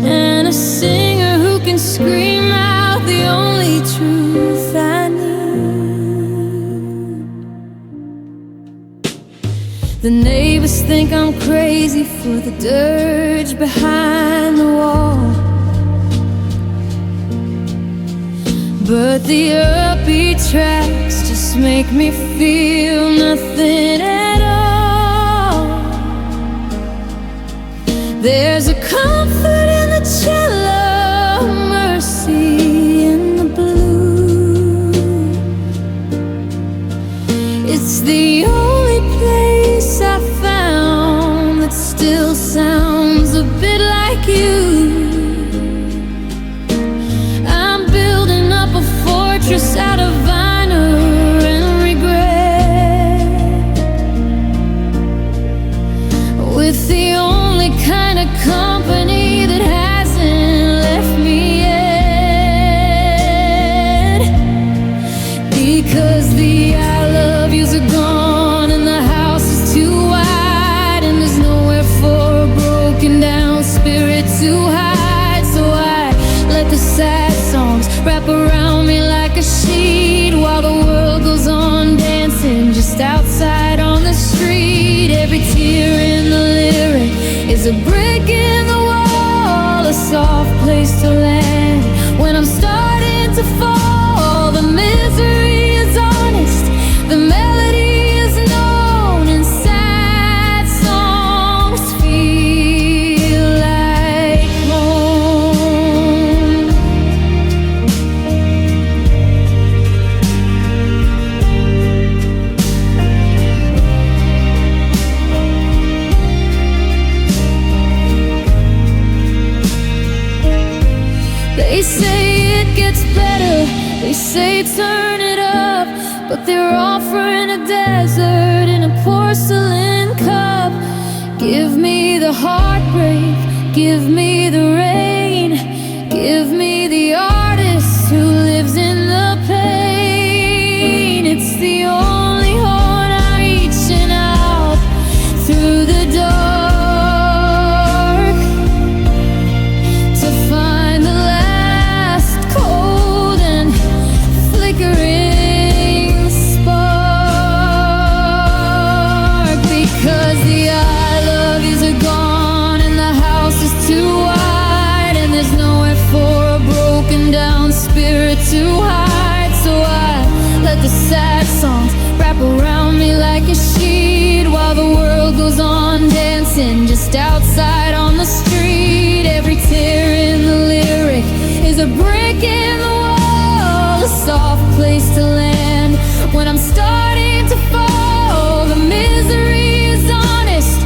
and a singer who can scream out the only truth I need. The neighbors think I'm crazy for the dirge behind the wall, but the upbeat tracks just make me feel nothing at all. There's a comfort in the cello, mercy in the blue. It's the only place I found that still sounds a bit like you. I'm building up a fortress out of honor and regret, with the only kind of company that hasn't left me yet. Because the I love yous are gone and the house is too wide, and there's nowhere for a broken down spirit to hide. So I let the sad songs wrap around me like a sheet, while the world goes on dancing just outside on the street. Every tear in the lyric is a brick in the wall, a soft place to land when I'm starting to fall. The misery is honest, the melody is known, and sad songs feel like home. They say it gets better, they say turn it up, but they're offering a desert in a porcelain cup. Give me the heartbreak, give me the rain, give me the artist who lives in the pain. It's the only horn I'm reaching out through the dark to find the last cold and flickering spark. Because the I love yous are gone and the house is too wide, and there's nowhere for a broken down spirit to hide. So I let the sad songs wrap around me like a sheet, while the world goes on dancing just outside on the street. Every tear in the lyric is a brick in the wall, a soft place to land when I'm starting to fall. The misery is honest,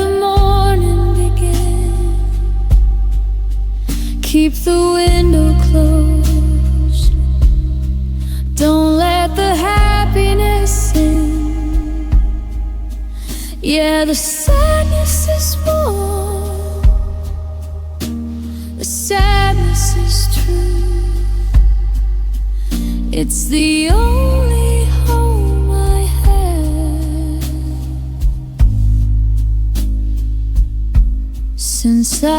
the morning begin. Keep the window closed. Don't let the happiness in. Yeah, the sadness is warm. The sadness is true. It's the only home I had since I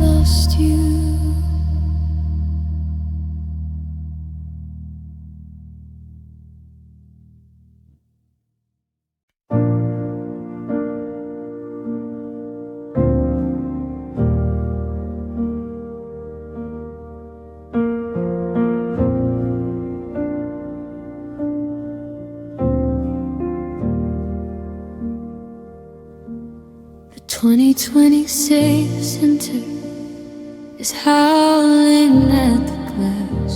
lost you. The 2020 safe center is howling at the glass,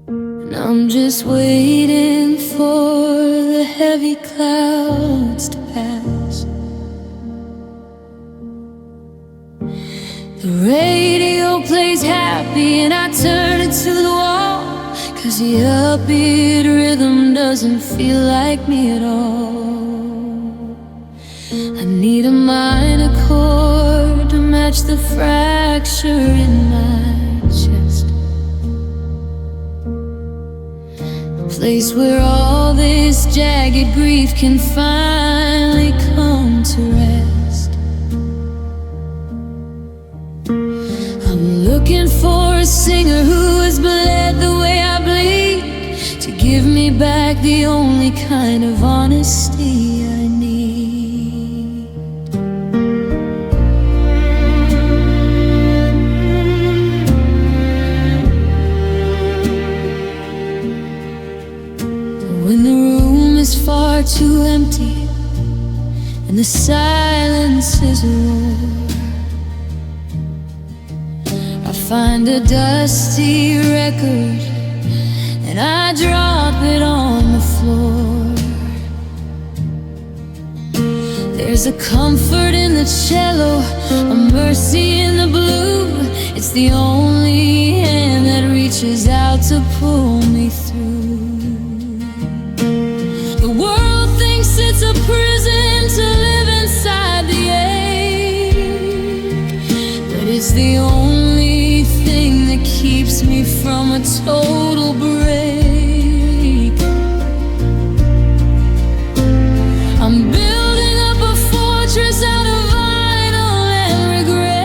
and I'm just waiting for the heavy clouds to pass. The radio plays happy and I turn it to the wall, 'cause the upbeat rhythm doesn't feel like me at all. I need a minor chord to match the fracture in my chest, a place where all this jagged grief can finally come to rest. I'm looking for a singer who has bled the way I bleed, to give me back the only kind of honesty I need. When the room is far too empty and the silence is a roar, I find a dusty record and I drop it on the floor. There's a comfort in the cello, a mercy in the blue. It's the only hand that reaches out to pull me through. The world thinks it's a prison to live inside the ache, but it's the only thing that keeps me from a total break. I'm building up a fortress out of vinyl and regret,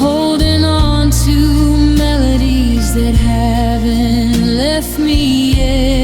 holding on to melodies that haven't left me yet.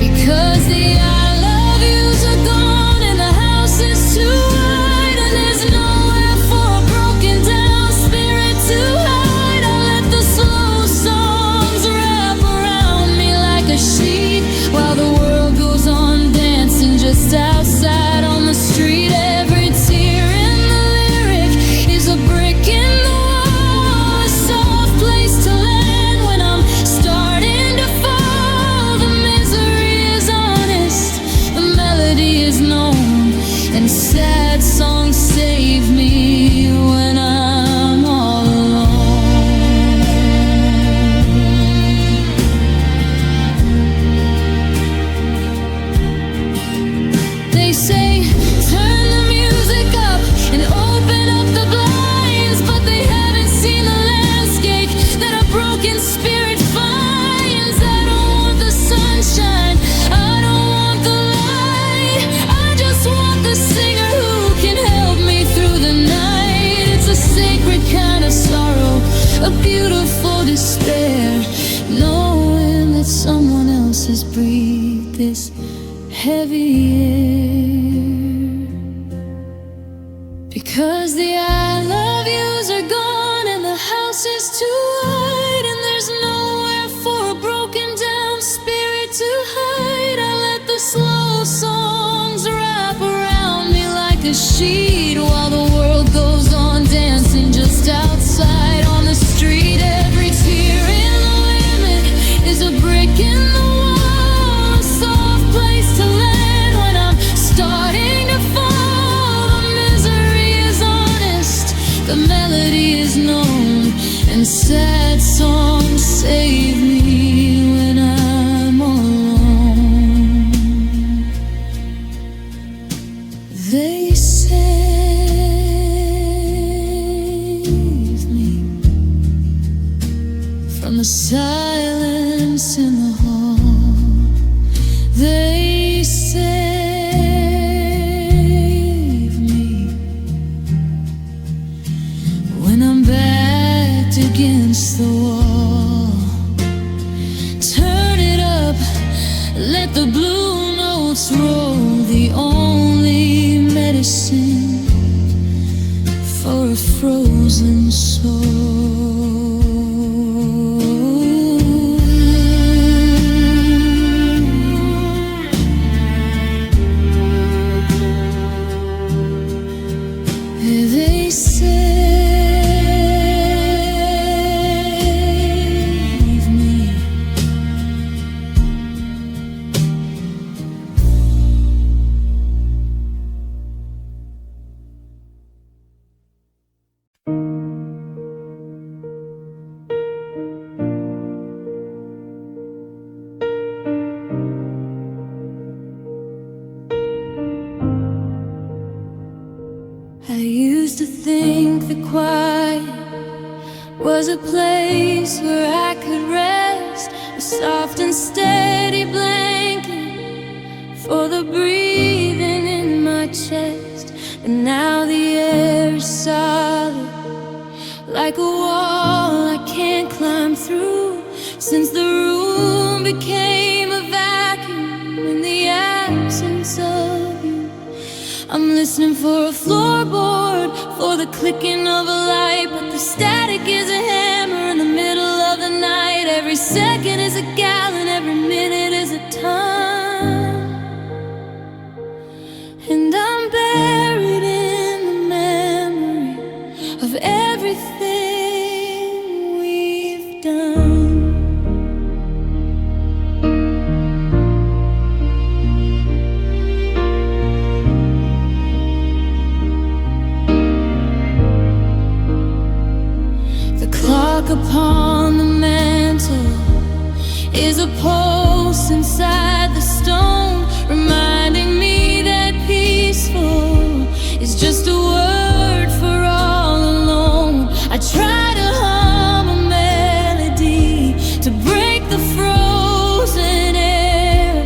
Because the I love yous are gone and the house is too wide, and there's nowhere for a broken down spirit to hide. I let the slow songs wrap around me like a sheet, while the world goes on dancing just outside on the street. Every tear in the lyric is a brick in the wall, a soft place to land when I'm starting to fall. The misery is honest, the melody is known, and sad songs save me when I'm all alone. They say turn the music up and open up the blinds, but they haven't seen the landscape that a broken spirit finds. I don't want the sunshine, I don't want the light, I just want the singer who can help me through the night. It's a sacred kind of sorrow, a beautiful despair, knowing that someone else has breathed this heavy air. Because the I love yous are gone and the house is too wide, and there's nowhere for a broken down spirit to hide. I let the slow songs wrap around me like a sheet, while the world goes on dancing just outside on the street. Every tear in the from the silence in the hall. They save me when I'm backed against the wall. Turn it up, let the blue notes roll. The only medicine for a frozen soul. They save me. I used to think the quiet was a place where I could rest, a soft and steady blanket for the breathing in my chest. And now the air is solid, like a wall I can't climb through. Since the room became a vacuum in the absence of you, I'm listening for a floorboard, for the clicking of a light, but the static is a hammer in the middle of the night. Every second is a gallon, every minute is a time, and I'm buried in the memory of everything we've done. Upon the mantle is a pulse inside the stone, reminding me that peaceful is just a word for all alone. I try to hum a melody to break the frozen air,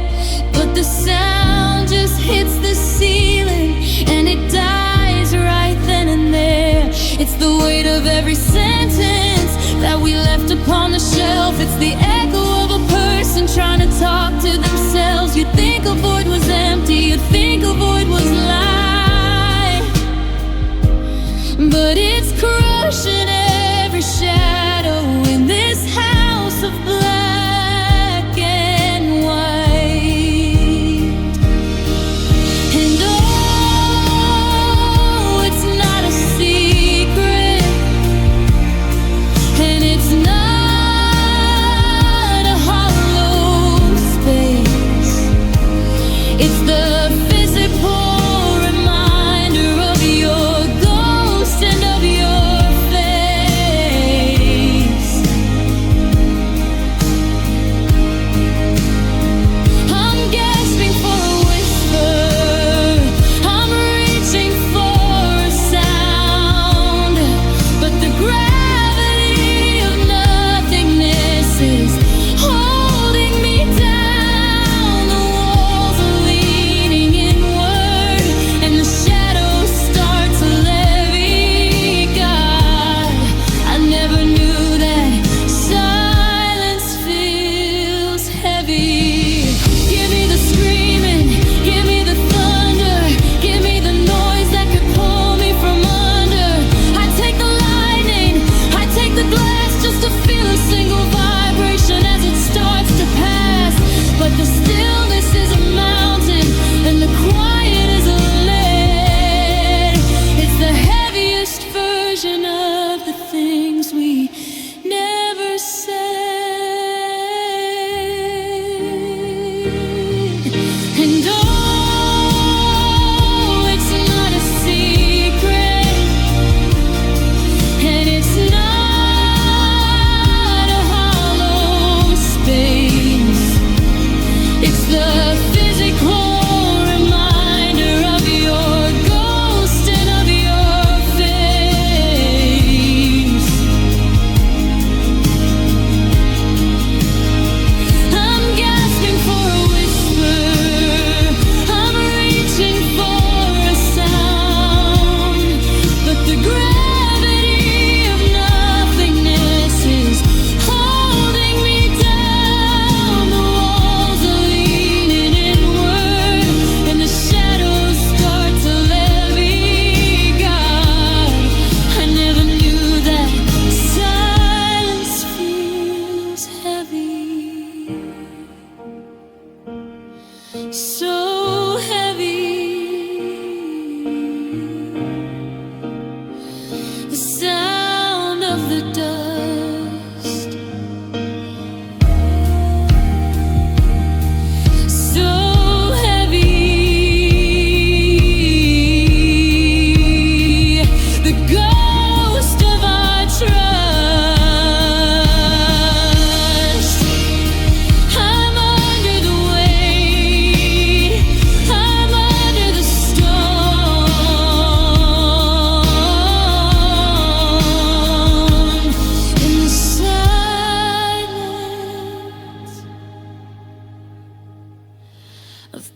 but the sound just hits the ceiling and it dies right then and there. It's the weight of every sentence that we left upon the shelf. It's the echo of a person trying to talk to themselves. You'd think a void was empty, you'd think a void was light, but it's crushing every shadow in this house of black and white. And oh, it's not a secret, and it's not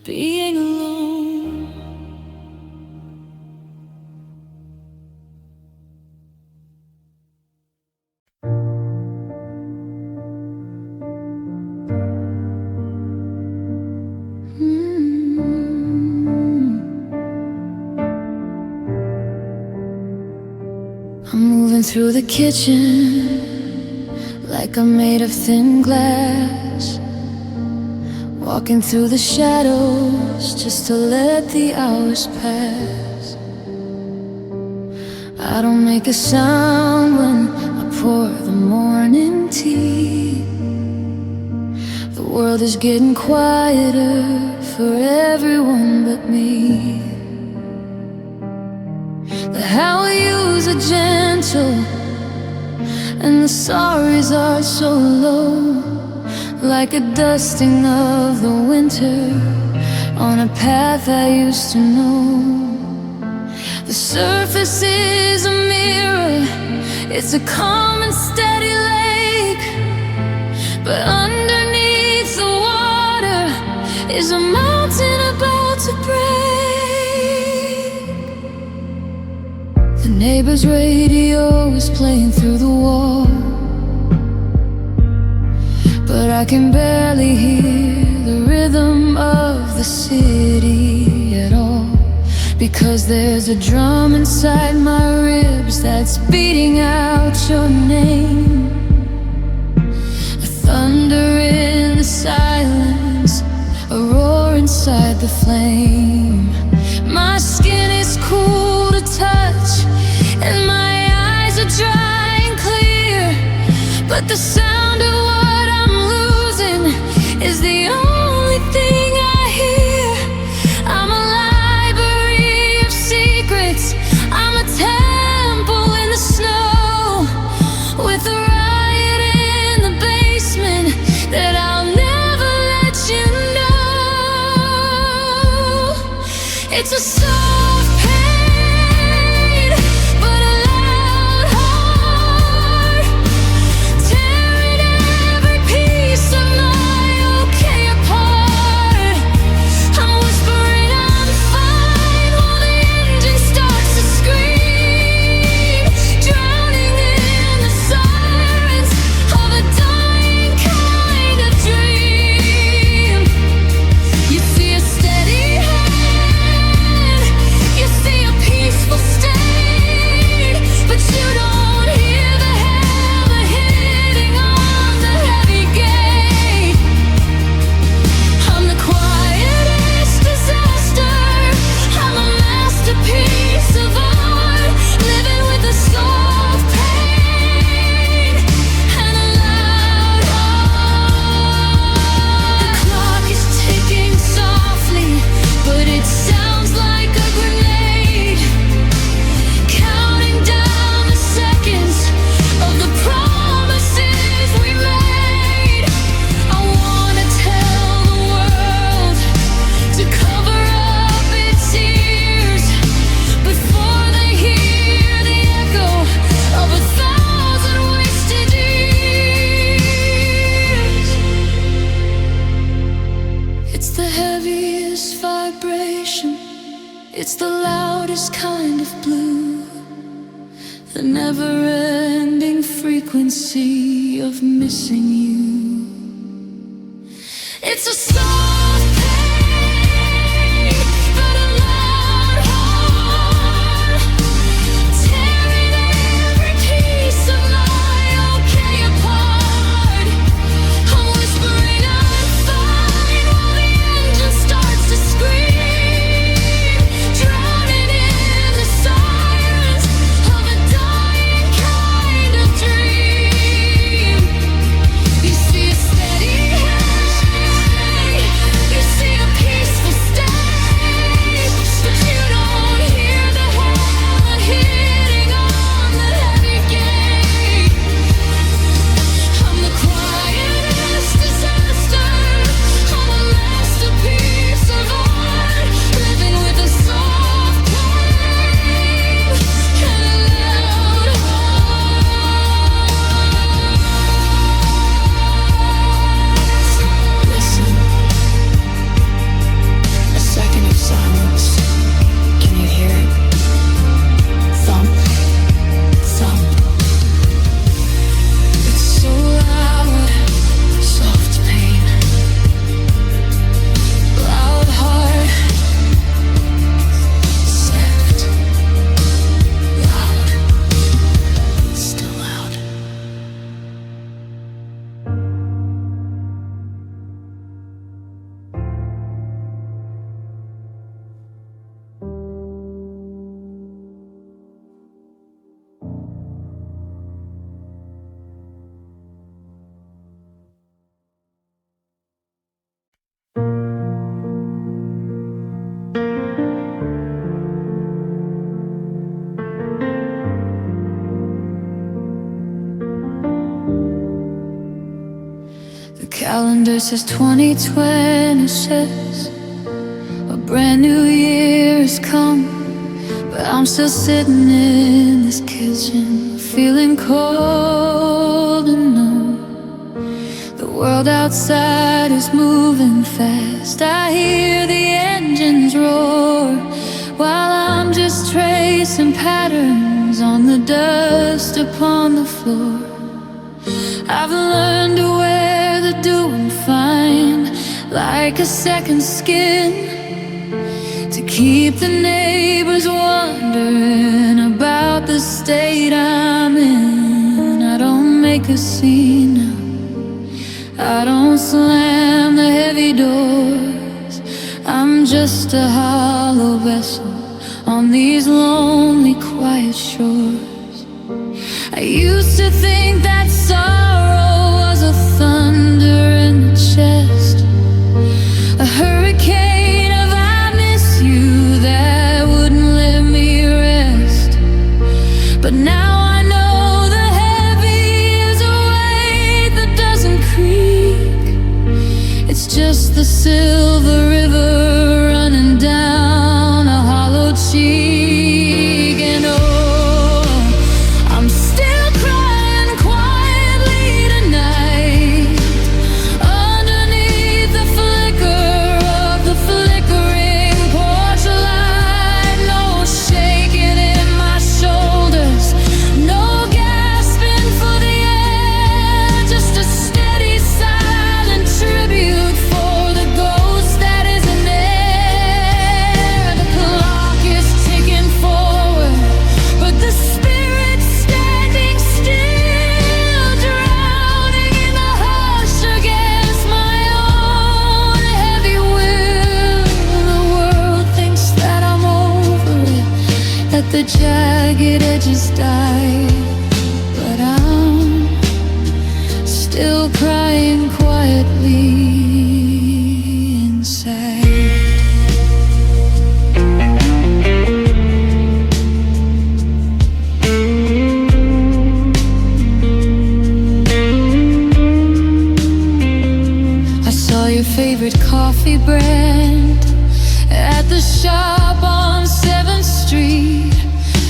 being alone. I'm moving through the kitchen like I'm made of thin glass, walking through the shadows just to let the hours pass. I don't make a sound when I pour the morning tea. The world is getting quieter for everyone but me. The how yous are gentle and the sorries are so low, like a dusting of the winter on a path I used to know. The surface is a mirror, it's a calm and steady lake, but underneath the water is a mountain about to break. The neighbor's radio is playing through the wall, but I can barely hear the rhythm of the city at all, because there's a drum inside my ribs that's beating out your name. A thunder in the silence, a roar inside the flame. My skin is cool to touch and my eyes are dry and clear, but the sound of what I'm losing is the only thing I hear. I'm a library of secrets, I'm a temple in the snow, with a riot in the basement that I'll never let you know. It's a soft pain, but a loud heart, tearing every piece of my okay apart. I'm whispering I'm fine while the engine starts to scream, drowning in the sirens of a dying kind of dream. You see a steady hand, you see a peaceful stain, but you don't hear the hammer hitting on the heavy gate. I'm the quietest disaster, I'm a masterpiece of art, living with a soft pain and a loud heart. The clock is ticking softly, but it sounds like a grenade, counting down the seconds of the promises we made. I wanna tell the world to cover up its ears before they hear the echo of 1,000 wasted years. It's the heaviest vibration, it's the loudest kind of blue, the never-ending frequency of missing you. It's a soft pain, but a loud heart, tearing every piece of my okay apart. I'm whispering I'm fine while the engine starts to scream, drowning in the sirens of a dying kind of dream. You see The calendar says 2026, a brand new year has come, but I'm still sitting in this kitchen, feeling cold and numb. The world outside is moving fast, I hear the engines roar, while I'm just tracing patterns on the dust upon the floor. I've learned to wear the doing fine like a second skin, to keep the neighbors wondering about the state I'm in. I don't make a scene now, I don't slam the heavy doors. I'm just a hollow vessel on these lonely, quiet shores. I used to think that sorrow was a thunder in the chest, a hurricane of I miss you that wouldn't let me rest. But now I know the heavy is a weight that doesn't creak. It's just the silver river running down a hollow cheek. And oh, I'm still crying quietly tonight, underneath the flicker of the flickering porch light. No shaking in my shoulders, no gasping for the air, just a steady silent tribute for the ghost that isn't there. The clock is ticking forward, but the spirit's standing still, drowning in the hush against my own heavy will. The world thinks that I'm over it, that the jagged edges die, but I'm still crying quietly inside. I saw your favorite coffee brand at the shop on 7th Street,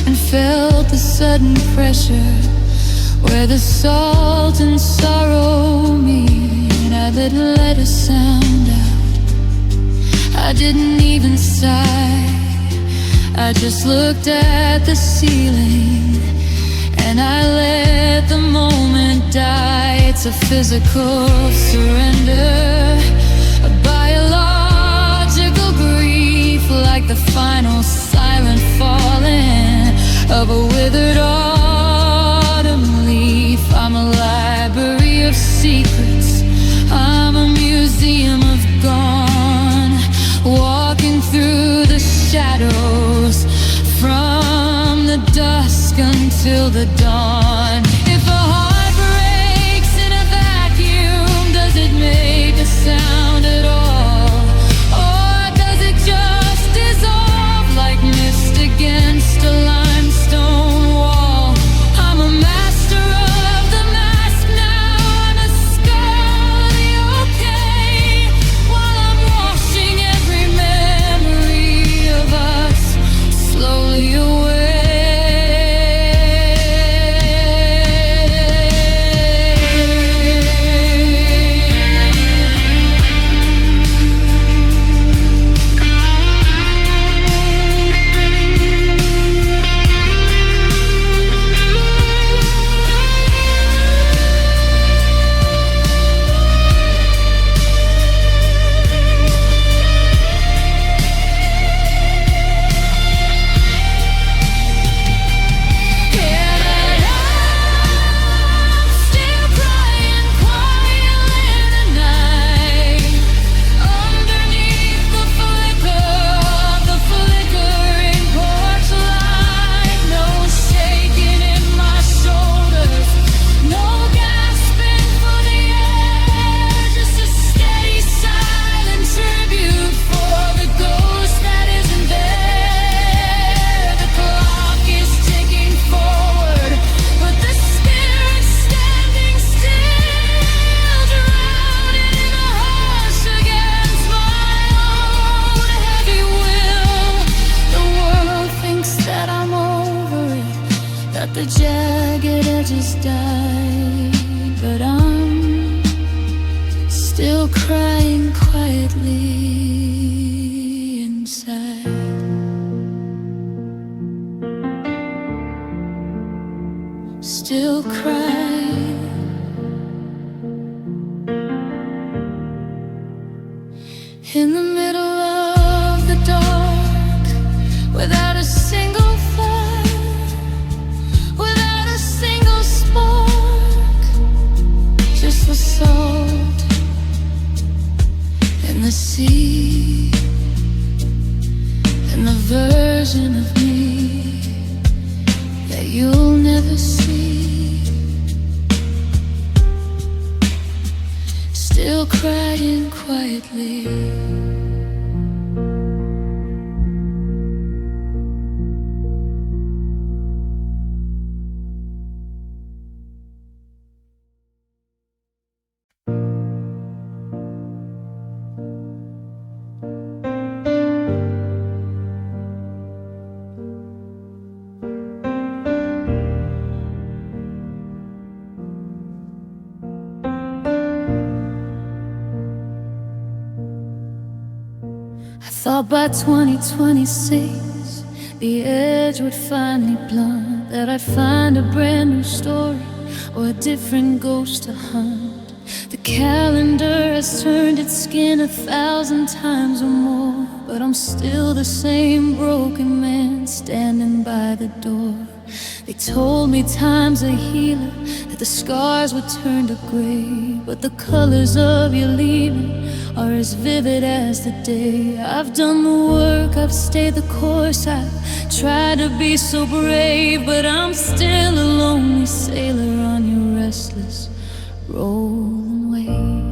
and felt the sudden pressure where the salt and sorrow meet. I didn't let a sound out, I didn't even sigh, I just looked at the ceiling and I let the moment die. It's a physical surrender, a biological grief, like the final silent falling of a withered autumn leaf. I'm a library of secrets, I'm a museum of gone, walking through the shadows from the dusk until the dawn. If a heart breaks in a vacuum, does it make a sound at all? Or does it just dissolve like mist against a limestone wall? I'm a master of the mask now, I'm a scar of the okay, while I'm washing every memory of us slowly away. still crying quietly inside. Still crying. In the middle of the dark, without a single fire, without a single spark, just the salt in the sea, and the version of me that you'll never see. Still crying quietly. I thought by 2026 the edge would finally blunt, that I'd find a brand new story or a different ghost to hunt. The calendar has turned its skin 1,000 times or more, but I'm still the same broken man standing by the door. They told me time's a healer, that the scars would turn to gray, but the colors of your leaving are as vivid as the day. I've done the work, I've stayed the course, I've tried to be so brave, but I'm still a lonely sailor on your restless rolling wave.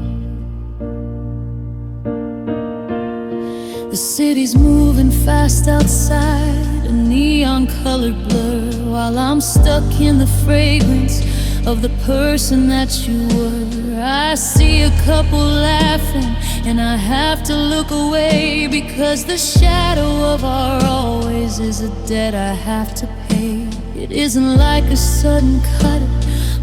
The city's moving fast outside, a neon-colored blur, while I'm stuck in the fragrance of the person that you were. I see a couple laughing, and I have to look away, because the shadow of our always is a debt I have to pay. It isn't like a sudden cut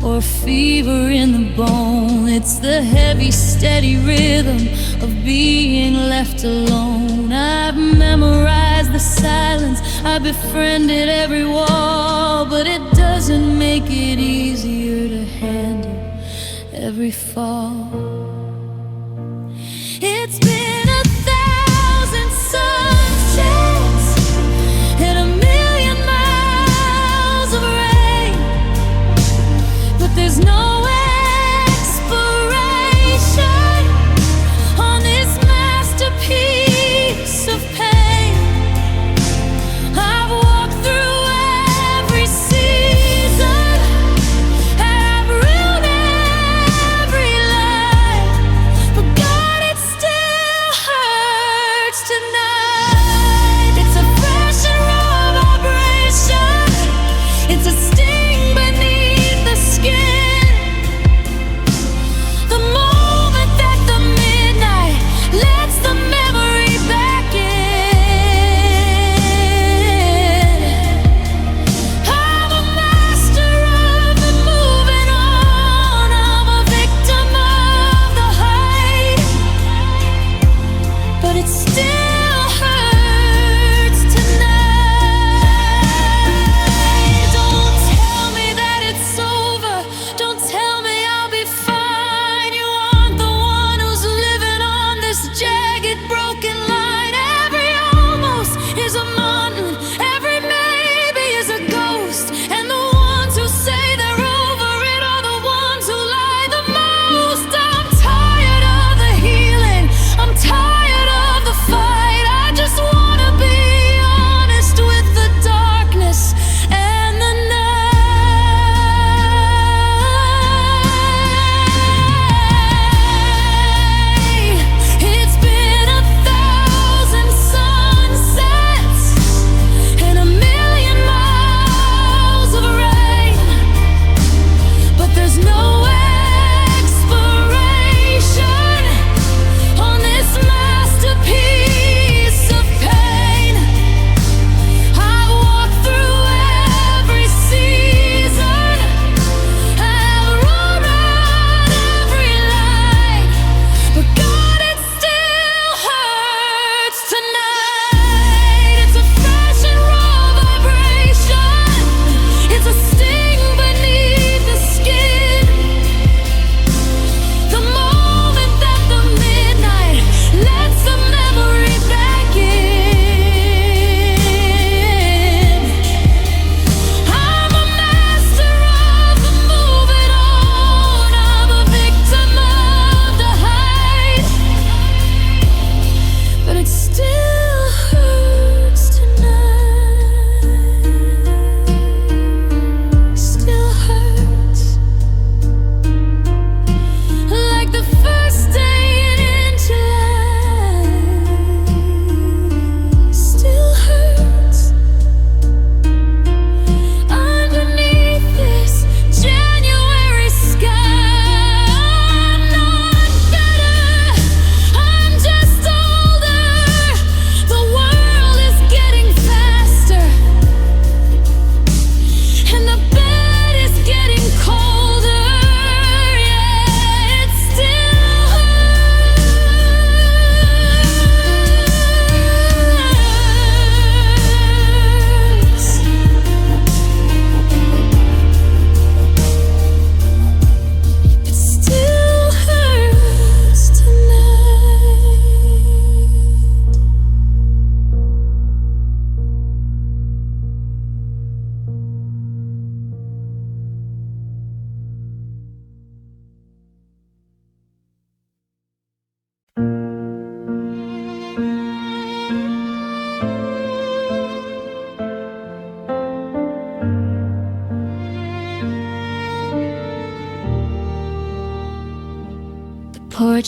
or fever in the bone. It's the heavy, steady rhythm of being left alone. I've memorized the silence, I've befriended every wall, but it doesn't make it easier to handle every fall. It's been 1,000 sunsets and 1,000,000 miles of rain, but there's no expiration on this masterpiece of pain. I've walked through every season, and I've ruined every life,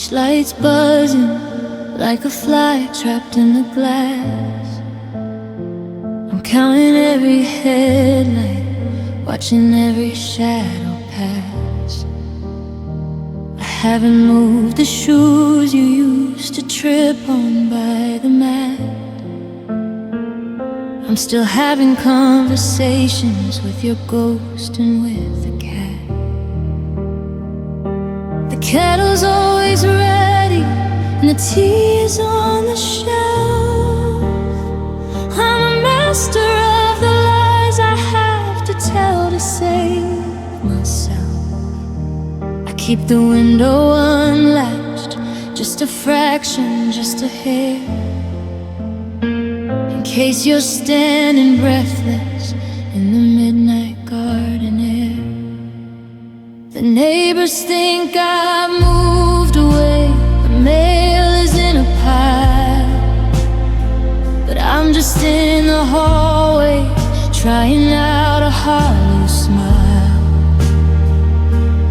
Searchlights buzzing like a fly trapped in the glass. I'm counting every headlight, watching every shadow pass. I haven't moved the shoes you used to trip on by the mat. I'm still having conversations with your ghost and with the cat. The kettle's always ready and the tea is on the shelf. I'm a master of the lies I have to tell to save myself. I keep the window unlatched, just a fraction, just a hair, in case you're standing breathless in the midnight garden air. The neighbors think I moved away, the mail is in a pile, but I'm just in the hallway, trying out a hollow smile.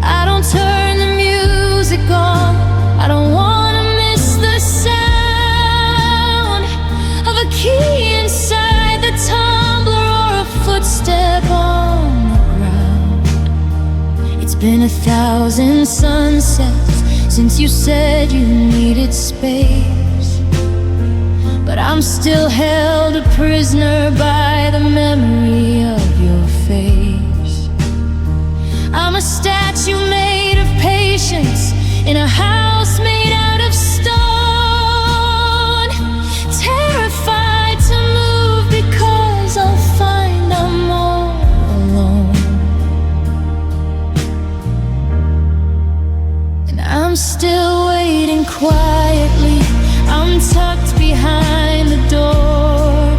I don't turn the music on, I don't wanna miss the sound of a key inside the tumbler or a footstep on the ground. It's been 1,000 sunsets since you said you needed space, but I'm still held a prisoner by the memory of your face. I'm a statue made of patience in a house made out of stone, terrified to move because I'll find I'm all alone. And I'm still waiting quietly, I'm tucked behind the door,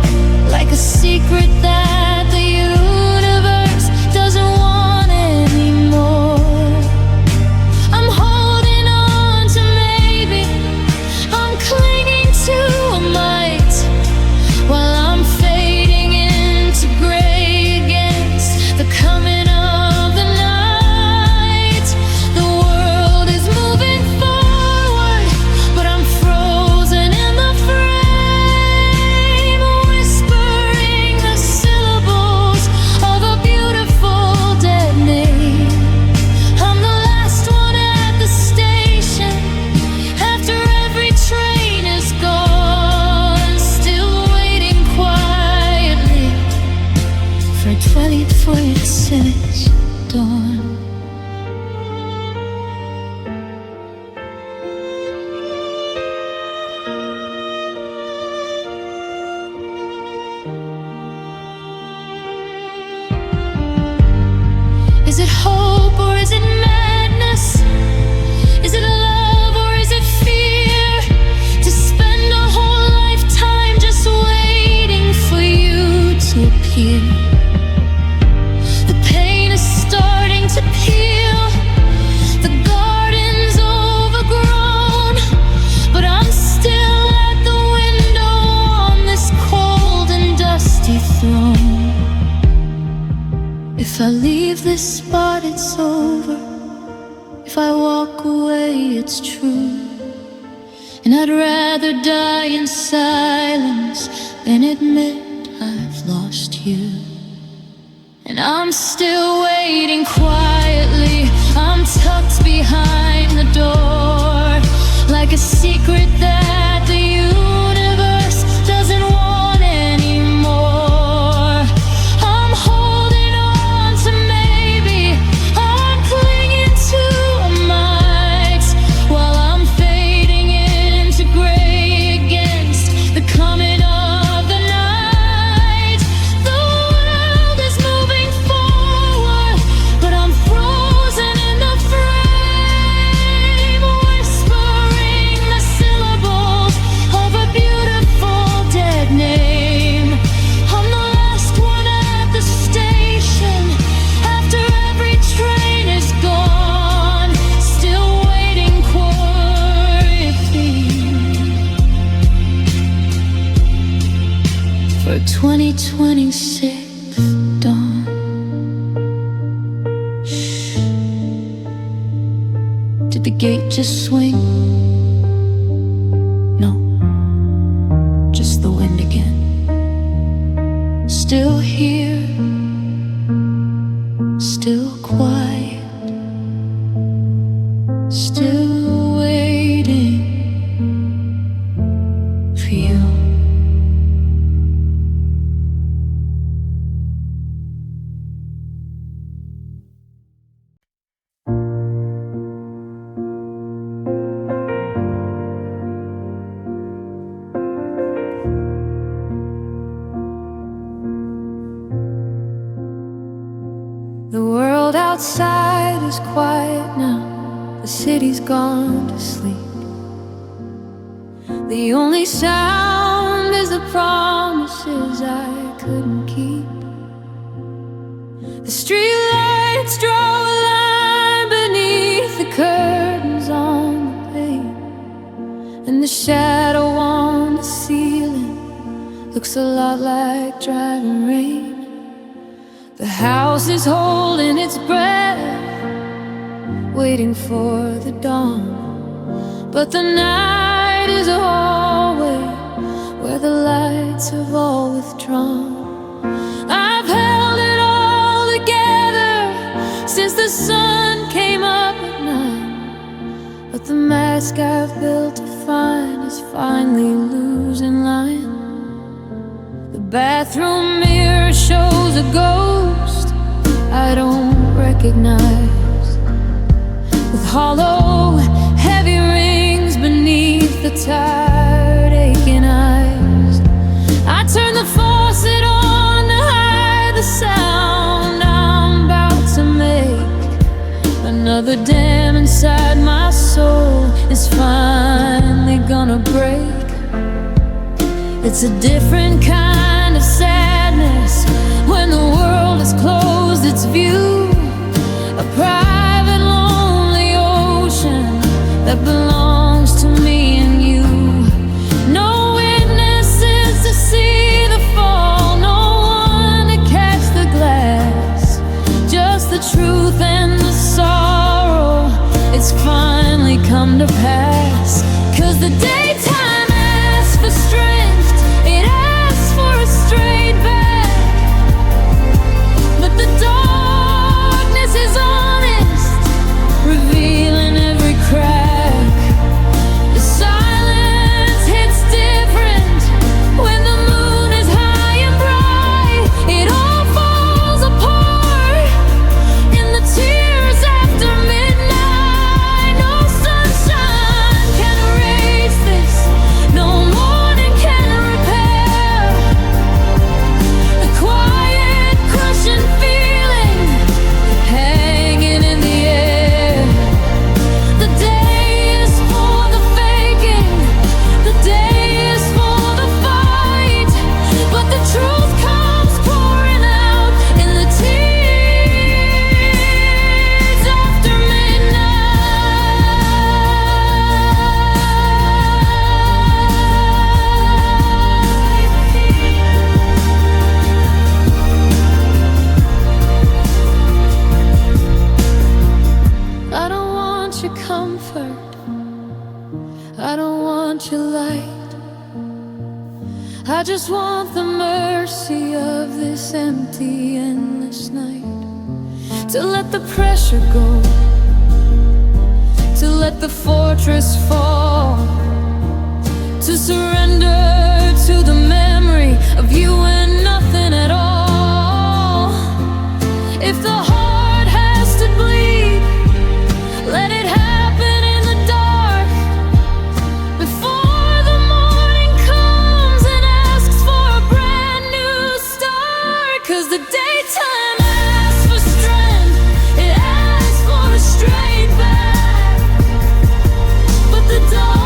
like a secret that the universe doesn't want anymore. I'm holding on to maybe, I'm clinging to a might, while I'm fading into gray against the coming of the night. The world is moving forward, but I'm frozen in the frame, whispering the syllables of a beautiful dead name. I'm the last one at the station, after every train is gone, still waiting quietly for a 24th since dawn. Is it hope or is it madness? Is it love or is it fear? To spend a whole lifetime just waiting for you to appear. The pain is starting to peel, the garden's overgrown, but I'm still at the window on this cold and dusty throne. If I leave this spot, it's over. If I walk away, it's true. And I'd rather die in silence than admit I've lost you. And I'm still waiting quietly, I'm tucked behind the door, like a secret that the universe doesn't want anymore. I'm holding on to maybe, I'm clinging to a might, while I'm fading into gray against the coming of the night. The world is moving forward, but I'm frozen in the frame, whispering the syllables of a beautiful dead name. I'm the last one at the station, after every train is gone, still waiting quietly for 2026 dawn. Did the gate just swing? outside is quiet now, the city's gone to sleep. The only sound is the promises I couldn't keep. The streetlights draw a line beneath the curtains on the pane, and the shadow on the ceiling looks a lot like driving rain. The house is holding its breath, waiting for the dawn, but the night is a hallway where the lights have all withdrawn. I've held it all together since the sun came up at night, but the mask I've built to find is finally losing line. The bathroom mirror shows a ghost I don't recognize, with hollow, heavy rings beneath the tired, aching eyes. I turn the faucet on to hide the sound I'm about to make. Another dam inside my soul is finally gonna break. It's a different kind of sadness when the world has closed its view. A private, lonely ocean that belongs to me and you. No witnesses to see the fall, no one to catch the glass. Just the truth and the sorrow, it's finally come to pass. 'Cause the daytime asks for strength, it asks for a straight back, but the darkness is honest, revealing every crack. The silence hits different when the moon is high and bright. It all falls apart in the tears after midnight. No sunshine can erase this, no morning can repair the quiet, crushing feeling hanging in the air. The day is for the faking, the day is for the fight, but the truth comes pouring out in the tears after midnight. I don't want your comfort, I don't want your light. I just want the mercy of this empty, endless night. To let the pressure go, to let the fortress fall, to surrender to the memory of you and nothing at all. If the heart has to bleed, let it happen in the dark, before the morning comes and asks for a brand new start. 'Cause the daytime asks for strength, it asks for a straight back, but the dark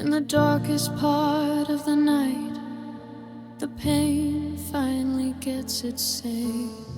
In the darkest part of the night, the pain finally gets its say.